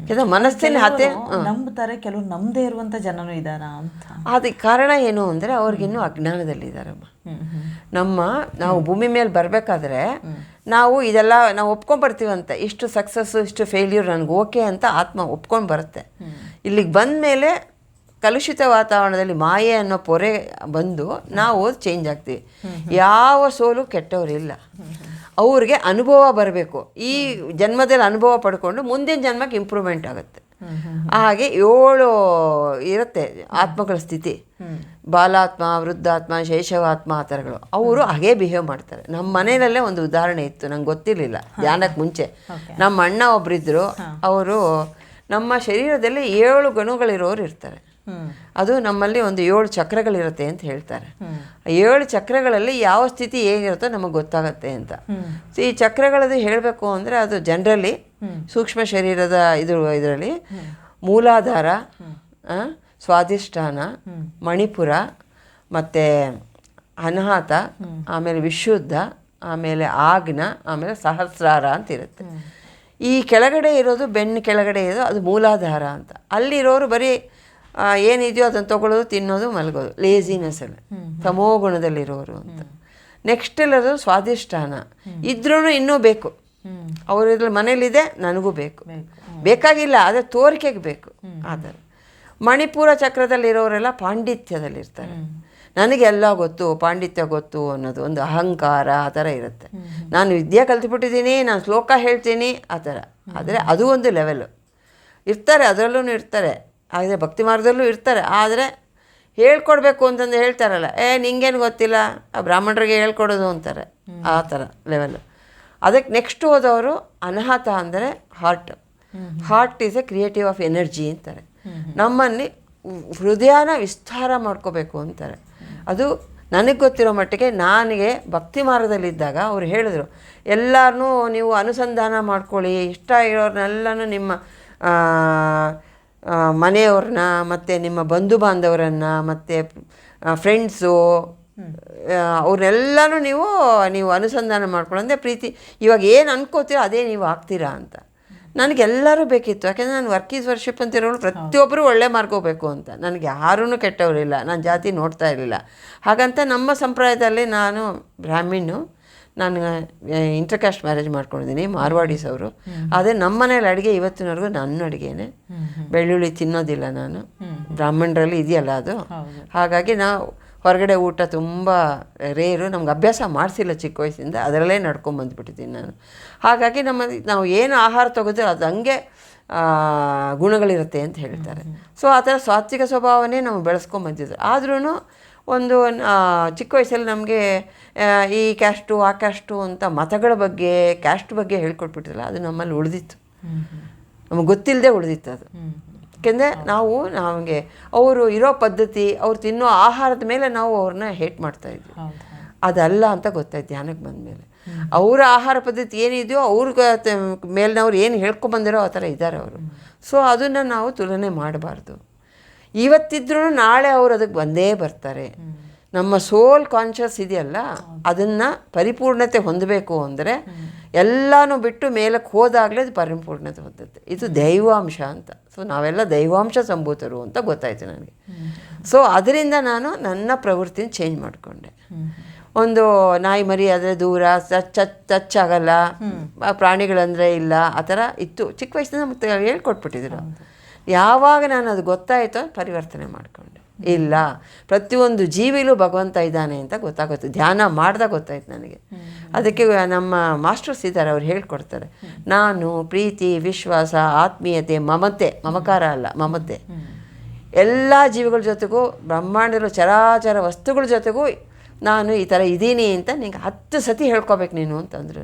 ಯಾಕಂದರೆ ಮನಸ್ಸಲ್ಲಿ ನಂಬ್ತಾರೆ, ಕೆಲವು ನಮ್ಮದೇ ಇರುವಂಥ ಜನನೂ ಇದ್ದಾರಾ ಅಂತ. ಅದಕ್ಕೆ ಕಾರಣ ಏನು ಅಂದರೆ ಅವ್ರಿಗಿನ್ನೂ ಅಜ್ಞಾನದಲ್ಲಿದ್ದಾರಮ್ಮ. ನಾವು ಭೂಮಿ ಮೇಲೆ ಬರಬೇಕಾದ್ರೆ ನಾವು ಇದೆಲ್ಲ ನಾವು ಒಪ್ಕೊಂಡ್ಬರ್ತೀವಂತೆ, ಇಷ್ಟು ಸಕ್ಸಸ್ಸು ಇಷ್ಟು ಫೇಲ್ಯೂರ್ ನನಗೆ ಓಕೆ ಅಂತ ಆತ್ಮ ಒಪ್ಕೊಂಡು ಬರುತ್ತೆ. ಇಲ್ಲಿಗೆ ಬಂದ ಮೇಲೆ ಕಲುಷಿತ ವಾತಾವರಣದಲ್ಲಿ ಮಾಯೆ ಅನ್ನೋ ಪೊರೆ ಬಂದು ನಾವು ಚೇಂಜ್ ಆಗ್ತೀವಿ. ಯಾವ ಸೋಲು ಕೆಟ್ಟವರಿಲ್ಲ, ಅವ್ರಿಗೆ ಅನುಭವ ಬರಬೇಕು. ಈ ಜನ್ಮದಲ್ಲಿ ಅನುಭವ ಪಡ್ಕೊಂಡು ಮುಂದಿನ ಜನ್ಮಕ್ಕೆ ಇಂಪ್ರೂವ್ಮೆಂಟ್ ಆಗುತ್ತೆ. ಹಾಗೆ 7 ಇರುತ್ತೆ ಆತ್ಮಗಳ ಸ್ಥಿತಿ, ಬಾಲಾತ್ಮ, ವೃದ್ಧಾತ್ಮ, ಶೈಶವಾತ್ಮ, ಆ ಥರಗಳು. ಅವರು ಹಾಗೇ ಬಿಹೇವ್ ಮಾಡ್ತಾರೆ. ನಮ್ಮ ಮನೆಯಲ್ಲೇ ಒಂದು ಉದಾಹರಣೆ ಇತ್ತು, ನಂಗೆ ಗೊತ್ತಿರಲಿಲ್ಲ ಧ್ಯಾನಕ್ಕೆ ಮುಂಚೆ. ನಮ್ಮ ಅಣ್ಣ ಒಬ್ಬರಿದ್ದರು, ಅವರು ನಮ್ಮ ಶರೀರದಲ್ಲಿ 7 ಗುಣಗಳಿರೋರು ಇರ್ತಾರೆ. ಅದು ನಮ್ಮಲ್ಲಿ ಒಂದು 7 ಚಕ್ರಗಳಿರುತ್ತೆ ಅಂತ ಹೇಳ್ತಾರೆ. 7 ಚಕ್ರಗಳಲ್ಲಿ ಯಾವ ಸ್ಥಿತಿ ಹೇಗಿರುತ್ತೋ ನಮಗೆ ಗೊತ್ತಾಗತ್ತೆ ಅಂತ. ಈ ಚಕ್ರಗಳದ್ದು ಹೇಳಬೇಕು ಅಂದರೆ ಅದು ಜನರಲಿ ಸೂಕ್ಷ್ಮ ಶರೀರದ ಇದರಲ್ಲಿ ಮೂಲಾಧಾರ, ಸ್ವಾಧಿಷ್ಠಾನ, ಮಣಿಪುರ, ಮತ್ತು ಅನಾಹತ, ಆಮೇಲೆ ವಿಶುದ್ಧ, ಆಮೇಲೆ ಆಗ್ನ, ಆಮೇಲೆ ಸಹಸ್ರಾರ ಅಂತ ಇರುತ್ತೆ. ಈ ಕೆಳಗಡೆ ಇರೋದು ಬೆನ್ನು ಕೆಳಗಡೆ ಇರೋದು ಅದು ಮೂಲಾಧಾರ ಅಂತ. ಅಲ್ಲಿರೋರು ಬರೀ ಏನಿದೆಯೋ ಅದನ್ನು ತೊಗೊಳ್ಳೋದು, ತಿನ್ನೋದು, ಮಲಗೋದು, ಲೇಜಿನೆಸ್ಸಲ್ಲಿ ತಮೋಗುಣದಲ್ಲಿರೋರು ಅಂತ. ನೆಕ್ಸ್ಟ್ ಎಲ್ಲದು ಸ್ವಾಧಿಷ್ಠಾನ, ಇದ್ರೂ ಇನ್ನೂ ಬೇಕು, ಅವ್ರ ಮನೇಲಿದೆ ನನಗೂ ಬೇಕು, ಬೇಕಾಗಿಲ್ಲ ಆದರೆ ತೋರಿಕೆಗೆ ಬೇಕು. ಆದರೆ ಮಣಿಪುರ ಚಕ್ರದಲ್ಲಿರೋರೆಲ್ಲ ಪಾಂಡಿತ್ಯದಲ್ಲಿರ್ತಾರೆ. ನನಗೆಲ್ಲ ಗೊತ್ತು, ಪಾಂಡಿತ್ಯ ಗೊತ್ತು ಅನ್ನೋದು ಒಂದು ಅಹಂಕಾರ ಆ ಥರ ಇರುತ್ತೆ. ನಾನು ವಿದ್ಯೆ ಕಲ್ತ್ಬಿಟ್ಟಿದ್ದೀನಿ, ನಾನು ಶ್ಲೋಕ ಹೇಳ್ತೀನಿ ಆ ಥರ. ಆದರೆ ಅದು ಒಂದು ಲೆವೆಲು ಇರ್ತಾರೆ, ಅದರಲ್ಲೂ ಇರ್ತಾರೆ. ಆದರೆ ಭಕ್ತಿ ಮಾರ್ಗದಲ್ಲೂ ಇರ್ತಾರೆ. ಆದರೆ ಹೇಳ್ಕೊಡ್ಬೇಕು ಅಂತಂದು ಹೇಳ್ತಾರಲ್ಲ, ನಿಂಗೇನು ಗೊತ್ತಿಲ್ಲ, ಆ ಬ್ರಾಹ್ಮಣರಿಗೆ ಹೇಳ್ಕೊಡೋದು ಅಂತಾರೆ, ಆ ಥರ ಲೆವೆಲು. ಅದಕ್ಕೆ ನೆಕ್ಸ್ಟ್ ಹೋದವರು ಅನಾಹತ ಅಂದರೆ heart is A creative of energy ಅಂತಾರೆ. ನಮ್ಮಲ್ಲಿ ಹೃದಯನ ವಿಸ್ತಾರ ಮಾಡ್ಕೋಬೇಕು ಅಂತಾರೆ. ಅದು ನನಗೆ ಗೊತ್ತಿರೋ ಮಟ್ಟಿಗೆ ನನಗೆ ಭಕ್ತಿ ಮಾರ್ಗದಲ್ಲಿದ್ದಾಗ ಅವ್ರು ಹೇಳಿದ್ರು, ಎಲ್ಲರನ್ನೂ ನೀವು ಅನುಸಂಧಾನ ಮಾಡ್ಕೊಳ್ಳಿ, ಇಷ್ಟ ಇರೋರನ್ನೆಲ್ಲನೂ ನಿಮ್ಮ ಮನೆಯವ್ರನ್ನ ಮತ್ತು ನಿಮ್ಮ ಬಂಧು ಬಾಂಧವರನ್ನು ಮತ್ತು ಫ್ರೆಂಡ್ಸು ಅವ್ರನ್ನೆಲ್ಲನೂ ನೀವು ಅನುಸಂಧಾನ ಮಾಡ್ಕೊಳ್ಳೋಂದ್ರೆ ಪ್ರೀತಿ. ಇವಾಗ ಏನು ಅನ್ಕೋತೀರೋ ಅದೇ ನೀವು ಆಗ್ತೀರಾ ಅಂತ. ನನಗೆಲ್ಲರೂ ಬೇಕಿತ್ತು, ಯಾಕೆಂದರೆ ನಾನು ವರ್ಕ್ ಈಸ್ ವರ್ಷಿಪ್ ಅಂತಿರೋಳು ಪ್ರತಿಯೊಬ್ಬರು ಒಳ್ಳೆ ಮಾರ್ಕೋಬೇಕು ಅಂತ. ನನಗೆ ಯಾರೂ ಕೆಟ್ಟವರಿಲ್ಲ, ನಾನು ಜಾತಿ ನೋಡ್ತಾ ಇರಲಿಲ್ಲ. ಹಾಗಂತ ನಮ್ಮ ಸಂಪ್ರದಾಯದಲ್ಲಿ ನಾನು ಬ್ರಾಹ್ಮಿಣ್ಣು, ನಾನು ಇಂಟರ್ಕಾಸ್ಟ್ ಮ್ಯಾರೇಜ್ ಮಾಡ್ಕೊಂಡಿದ್ದೀನಿ, ಮಾರ್ವಾಡೀಸ್ ಅವರು. ಆದರೆ ನಮ್ಮ ಮನೇಲಿ ಅಡುಗೆ ಇವತ್ತಿನವರೆಗೂ ನನ್ನ ಅಡುಗೆನೇ. ಬೆಳ್ಳುಳ್ಳಿ ತಿನ್ನೋದಿಲ್ಲ ನಾನು, ಬ್ರಾಹ್ಮಣರಲ್ಲಿ ಇದೆಯಲ್ಲ ಅದು. ಹಾಗಾಗಿ ನಾವು ಹೊರಗಡೆ ಊಟ ತುಂಬ ರೇರು, ನಮ್ಗೆ ಅಭ್ಯಾಸ ಮಾಡಿಸಿಲ್ಲ ಚಿಕ್ಕ ವಯಸ್ಸಿಂದ, ಅದರಲ್ಲೇ ನಡ್ಕೊಂಬಂದುಬಿಟ್ಟಿದ್ದೀನಿ ನಾನು. ಹಾಗಾಗಿ ನಾವು ಏನು ಆಹಾರ ತಗೋತೀರೋ ಅದು ಹಂಗೆ ಗುಣಗಳಿರುತ್ತೆ ಅಂತ ಹೇಳ್ತಾರೆ. ಸೊ ಆ ಥರ ಸಾತ್ವಿಕ ಸ್ವಭಾವನೇ ನಾವು ಬೆಳೆಸ್ಕೊಂಬಂದಿದ್ರು. ಆದ್ರೂ ಒಂದು ಚಿಕ್ಕ ವಯಸ್ಸಲ್ಲಿ ನಮಗೆ ಈ ಕ್ಯಾಸ್ಟು ಆ ಕ್ಯಾಸ್ಟು ಅಂತ ಮತಗಳ ಬಗ್ಗೆ ಕ್ಯಾಸ್ಟ್ ಬಗ್ಗೆ ಹೇಳ್ಕೊಟ್ಬಿಟ್ಟಿರಲ್ಲ, ಅದು ನಮ್ಮಲ್ಲಿ ಉಳಿದಿತ್ತು, ನಮಗೆ ಗೊತ್ತಿಲ್ಲದೆ ಉಳಿದಿತ್ತು ಅದು. ಯಾಕೆಂದರೆ ನಮಗೆ ಅವರು ಇರೋ ಪದ್ಧತಿ, ಅವ್ರು ತಿನ್ನೋ ಆಹಾರದ ಮೇಲೆ ನಾವು ಅವ್ರನ್ನ ಹೇಟ್ ಮಾಡ್ತಾಯಿದ್ವಿ. ಅದಲ್ಲ ಅಂತ ಗೊತ್ತಾಯ್ತು ಧ್ಯಾನಕ್ಕೆ ಬಂದಮೇಲೆ. ಅವರ ಆಹಾರ ಪದ್ಧತಿ ಏನಿದೆಯೋ ಅವ್ರಿಗೆ ಮೇಲಿನವ್ರು ಏನು ಹೇಳ್ಕೊಂಬಂದಿರೋ ಆ ಥರ ಇದ್ದಾರೆ ಅವರು. ಸೊ ಅದನ್ನು ನಾವು ತುಲನೆ ಮಾಡಬಾರ್ದು. ಇವತ್ತಿದ್ರೂ ನಾಳೆ ಅವರು ಅದಕ್ಕೆ ಬಂದೇ ಬರ್ತಾರೆ. ನಮ್ಮ ಸೋಲ್ ಕಾನ್ಷಿಯಸ್ ಇದೆಯಲ್ಲ, ಅದನ್ನು ಪರಿಪೂರ್ಣತೆ ಹೊಂದಬೇಕು ಅಂದರೆ ಎಲ್ಲನೂ ಬಿಟ್ಟು ಮೇಲಕ್ಕೆ ಹೋದಾಗಲೇ ಅದು ಪರಿಪೂರ್ಣತೆ ಹೊಂದುತ್ತೆ. ಇದು ದೈವಾಂಶ ಅಂತ. ಸೊ ನಾವೆಲ್ಲ ದೈವಾಂಶ ಸಂಭೂತರು ಅಂತ ಗೊತ್ತಾಯಿತು ನನಗೆ. ಸೊ ಅದರಿಂದ ನಾನು ನನ್ನ ಪ್ರವೃತ್ತಿನ ಚೇಂಜ್ ಮಾಡಿಕೊಂಡೆ. ಒಂದು ನಾಯಿ ಮರಿ ಆದರೆ ದೂರ, ಟಚ್ ಆಗಲ್ಲ, ಪ್ರಾಣಿಗಳಂದರೆ ಇಲ್ಲ, ಆ ಥರ ಇತ್ತು ಚಿಕ್ಕ ವಯಸ್ಸಿನ ಮತ್ತೆ ಹೇಳ್ಕೊಟ್ಬಿಟ್ಟಿದ್ರು. ಯಾವಾಗ ನಾನು ಅದು ಗೊತ್ತಾಯಿತೋ ಪರಿವರ್ತನೆ ಮಾಡಿಕೊಂಡೆ. ಇಲ್ಲ, ಪ್ರತಿಯೊಂದು ಜೀವಿಲೂ ಭಗವಂತ ಇದ್ದಾನೆ ಅಂತ ಗೊತ್ತಾಗುತ್ತೆ. ಧ್ಯಾನ ಮಾಡಿದಾಗ ಗೊತ್ತಾಯ್ತು ನನಗೆ. ಅದಕ್ಕೆ ನಮ್ಮ ಮಾಸ್ಟರ್ಸ್ ಇದ್ದಾರೆ, ಅವ್ರು ಹೇಳ್ಕೊಡ್ತಾರೆ, ನಾನು ಪ್ರೀತಿ, ವಿಶ್ವಾಸ, ಆತ್ಮೀಯತೆ, ಮಮತೆ, ಮಮಕಾರ ಅಲ್ಲ ಮಮತೆ, ಎಲ್ಲ ಜೀವಿಗಳ ಜೊತೆಗೂ ಬ್ರಹ್ಮಾಂಡದ ಚರಾಚರ ವಸ್ತುಗಳ ಜೊತೆಗೂ ನಾನು ಈ ಥರ ಇದ್ದೀನಿ ಅಂತ ನಿಂಗೆ 10 ಸತಿ ಹೇಳ್ಕೊಬೇಕು ನೀನು ಅಂತಂದರು.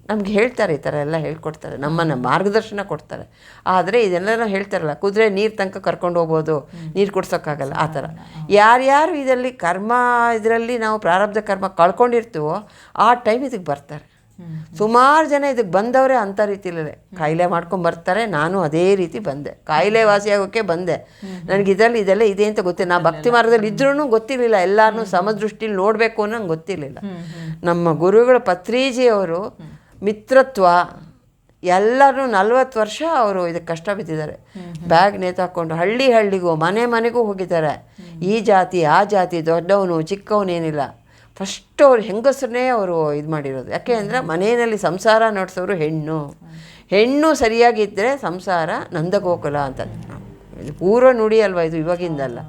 ನಮ್ಗೆ ಹೇಳ್ತಾರೆ, ಈ ಥರ ಎಲ್ಲ ಹೇಳ್ಕೊಡ್ತಾರೆ, ನಮ್ಮನ್ನು ಮಾರ್ಗದರ್ಶನ ಕೊಡ್ತಾರೆ. ಆದರೆ ಇದೆಲ್ಲ ಹೇಳ್ತಾರಲ್ಲ, ಕುದುರೆ ನೀರು ತನಕ ಕರ್ಕೊಂಡು ಹೋಗ್ಬೋದು, ನೀರು ಕುಡ್ಸೋಕ್ಕಾಗಲ್ಲ, ಆ ಥರ. ಯಾರ್ಯಾರು ಇದರಲ್ಲಿ ಕರ್ಮ, ಇದರಲ್ಲಿ ನಾವು ಪ್ರಾರಬ್ಧ ಕರ್ಮ ಕಳ್ಕೊಂಡಿರ್ತೀವೋ ಆ ಟೈಮ್ ಇದಕ್ಕೆ ಬರ್ತಾರೆ. ಸುಮಾರು ಜನ ಇದಕ್ಕೆ ಬಂದವರೇ ಅಂಥ ರೀತಿಯಲ್ಲೇ ಕಾಯಿಲೆ ಮಾಡ್ಕೊಂಡು ಬರ್ತಾರೆ. ನಾನು ಅದೇ ರೀತಿ ಬಂದೆ, ಕಾಯಿಲೆ ವಾಸಿಯಾಗೋಕ್ಕೆ ಬಂದೆ. ನನಗೆ ಇದೆಲ್ಲ ಇದೆ ಅಂತ ಗೊತ್ತಿಲ್ಲ. ನಾ ಭಕ್ತಿ ಮಾರ್ಗದಲ್ಲಿ ಇದ್ರೂ ಗೊತ್ತಿರಲಿಲ್ಲ, ಎಲ್ಲರನ್ನೂ ಸಮದೃಷ್ಟಿಲಿ ನೋಡಬೇಕು ಅನ್ನೋ ನಂಗೆ ಗೊತ್ತಿರಲಿಲ್ಲ. ನಮ್ಮ ಗುರುಗಳ ಪತ್ರಿಜಿಯವರು ಮಿತ್ರತ್ವ ಎಲ್ಲರೂ 40 ವರ್ಷ ಅವರು ಇದಕ್ಕೆ ಕಷ್ಟ ಬಿದ್ದಿದ್ದಾರೆ. ಬ್ಯಾಗ್ ನೇತಾಕೊಂಡು ಹಳ್ಳಿಗೂ ಮನೆಗೂ ಹೋಗಿದ್ದಾರೆ. ಈ ಜಾತಿ ಆ ಜಾತಿ, ದೊಡ್ಡವನು ಚಿಕ್ಕವನೇನಿಲ್ಲ. ಫಸ್ಟ್ ಅವ್ರು ಹೆಂಗಸರನ್ನೇ ಅವರು ಇದು ಮಾಡಿರೋದು. ಯಾಕೆ ಅಂದರೆ ಮನೆಯಲ್ಲಿ ಸಂಸಾರ ನಡೆಸೋರು ಹೆಣ್ಣು ಸರಿಯಾಗಿದ್ದರೆ ಸಂಸಾರ ನಂದಗೋಕುಲ ಅಂತ. ಇದು ಪೂರ್ವ ನುಡಿ ಅಲ್ವಾ, ಇದು ಇವಾಗಿಂದಲ್ಲ.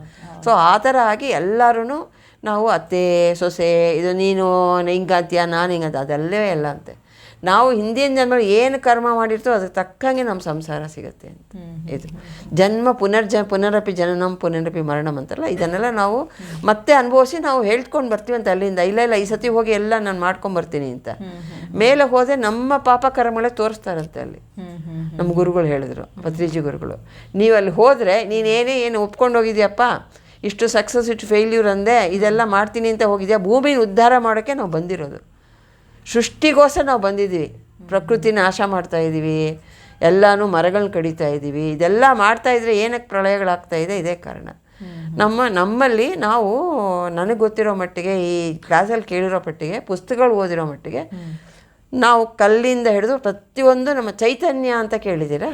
ಸೊ ಆ ಥರ ಆಗಿ ಎಲ್ಲರೂ ನಾವು ಅತ್ತೆ ಸೊಸೆ, ಇದು ನೀನು ಹಿಂಗಂತೀಯ ನಾನು ಹಿಂಗಂತ, ಅದಲ್ಲೇ ಎಲ್ಲ ಅಂತೆ. ನಾವು ಹಿಂದಿನ ಜನ್ಮ ಏನು ಕರ್ಮ ಮಾಡಿರ್ತೀವೋ ಅದಕ್ಕೆ ತಕ್ಕಂಗೆ ನಮ್ಮ ಸಂಸಾರ ಸಿಗುತ್ತೆ ಅಂತ. ಇದು ಜನ್ಮ ಪುನರಪಿ ಜನನಂ ಪುನರಪಿ ಮರಣಂ ಅಂತಾರಲ್ಲ, ಇದನ್ನೆಲ್ಲ ನಾವು ಮತ್ತೆ ಅನುಭವಿಸಿ ನಾವು ಹೇಳ್ಕೊಂಡು ಬರ್ತೀವಿ ಅಂತ. ಅಲ್ಲಿಂದ ಇಲ್ಲ ಈ ಸತಿ ಹೋಗಿ ಎಲ್ಲ ನಾನು ಮಾಡ್ಕೊಂಬರ್ತೀನಿ ಅಂತ ಮೇಲೆ ಹೋದರೆ ನಮ್ಮ ಪಾಪ ಕರ್ಮಗಳೇ ತೋರಿಸ್ತಾರಂತೆ ಅಲ್ಲಿ. ನಮ್ಮ ಗುರುಗಳು ಹೇಳಿದ್ರು, ಪತ್ರಿಜಿ ಗುರುಗಳು, ನೀವು ಅಲ್ಲಿ ಹೋದರೆ ಏನು ಒಪ್ಕೊಂಡು ಹೋಗಿದ್ಯಪ್ಪ, ಇಷ್ಟು ಸಕ್ಸಸ್ ಇಷ್ಟು ಫೇಲ್ಯೂರ್ ಅಂದೆ, ಇದೆಲ್ಲ ಮಾಡ್ತೀನಿ ಅಂತ ಹೋಗಿದ್ಯಾ. ಭೂಮಿನ ಉದ್ಧಾರ ಮಾಡೋಕ್ಕೆ ನಾವು ಬಂದಿರೋದು, ಸೃಷ್ಟಿಗೋಸ್ಕರ ನಾವು ಬಂದಿದ್ದೀವಿ. ಪ್ರಕೃತಿ ನಾಶ ಮಾಡ್ತಾಯಿದ್ದೀವಿ, ಎಲ್ಲನೂ ಮರಗಳನ್ನ ಕಡಿತಾ ಇದ್ದೀವಿ. ಇದೆಲ್ಲ ಮಾಡ್ತಾಯಿದ್ರೆ ಏನಕ್ಕೆ ಪ್ರಳಯಗಳಾಗ್ತಾಯಿದೆ, ಇದೇ ಕಾರಣ. ನಮ್ಮಲ್ಲಿ ನಾವು ನನಗೆ ಗೊತ್ತಿರೋ ಮಟ್ಟಿಗೆ, ಈ ಕ್ಲಾಸಲ್ಲಿ ಕೇಳಿರೋ ಮಟ್ಟಿಗೆ, ಪುಸ್ತಕಗಳು ಓದಿರೋ ಮಟ್ಟಿಗೆ, ನಾವು ಕಲ್ಲಿಂದ ಹಿಡಿದು ಪ್ರತಿಯೊಂದು ನಮ್ಮ ಚೈತನ್ಯ ಅಂತ ಕೇಳಿದ್ದೀರಾ?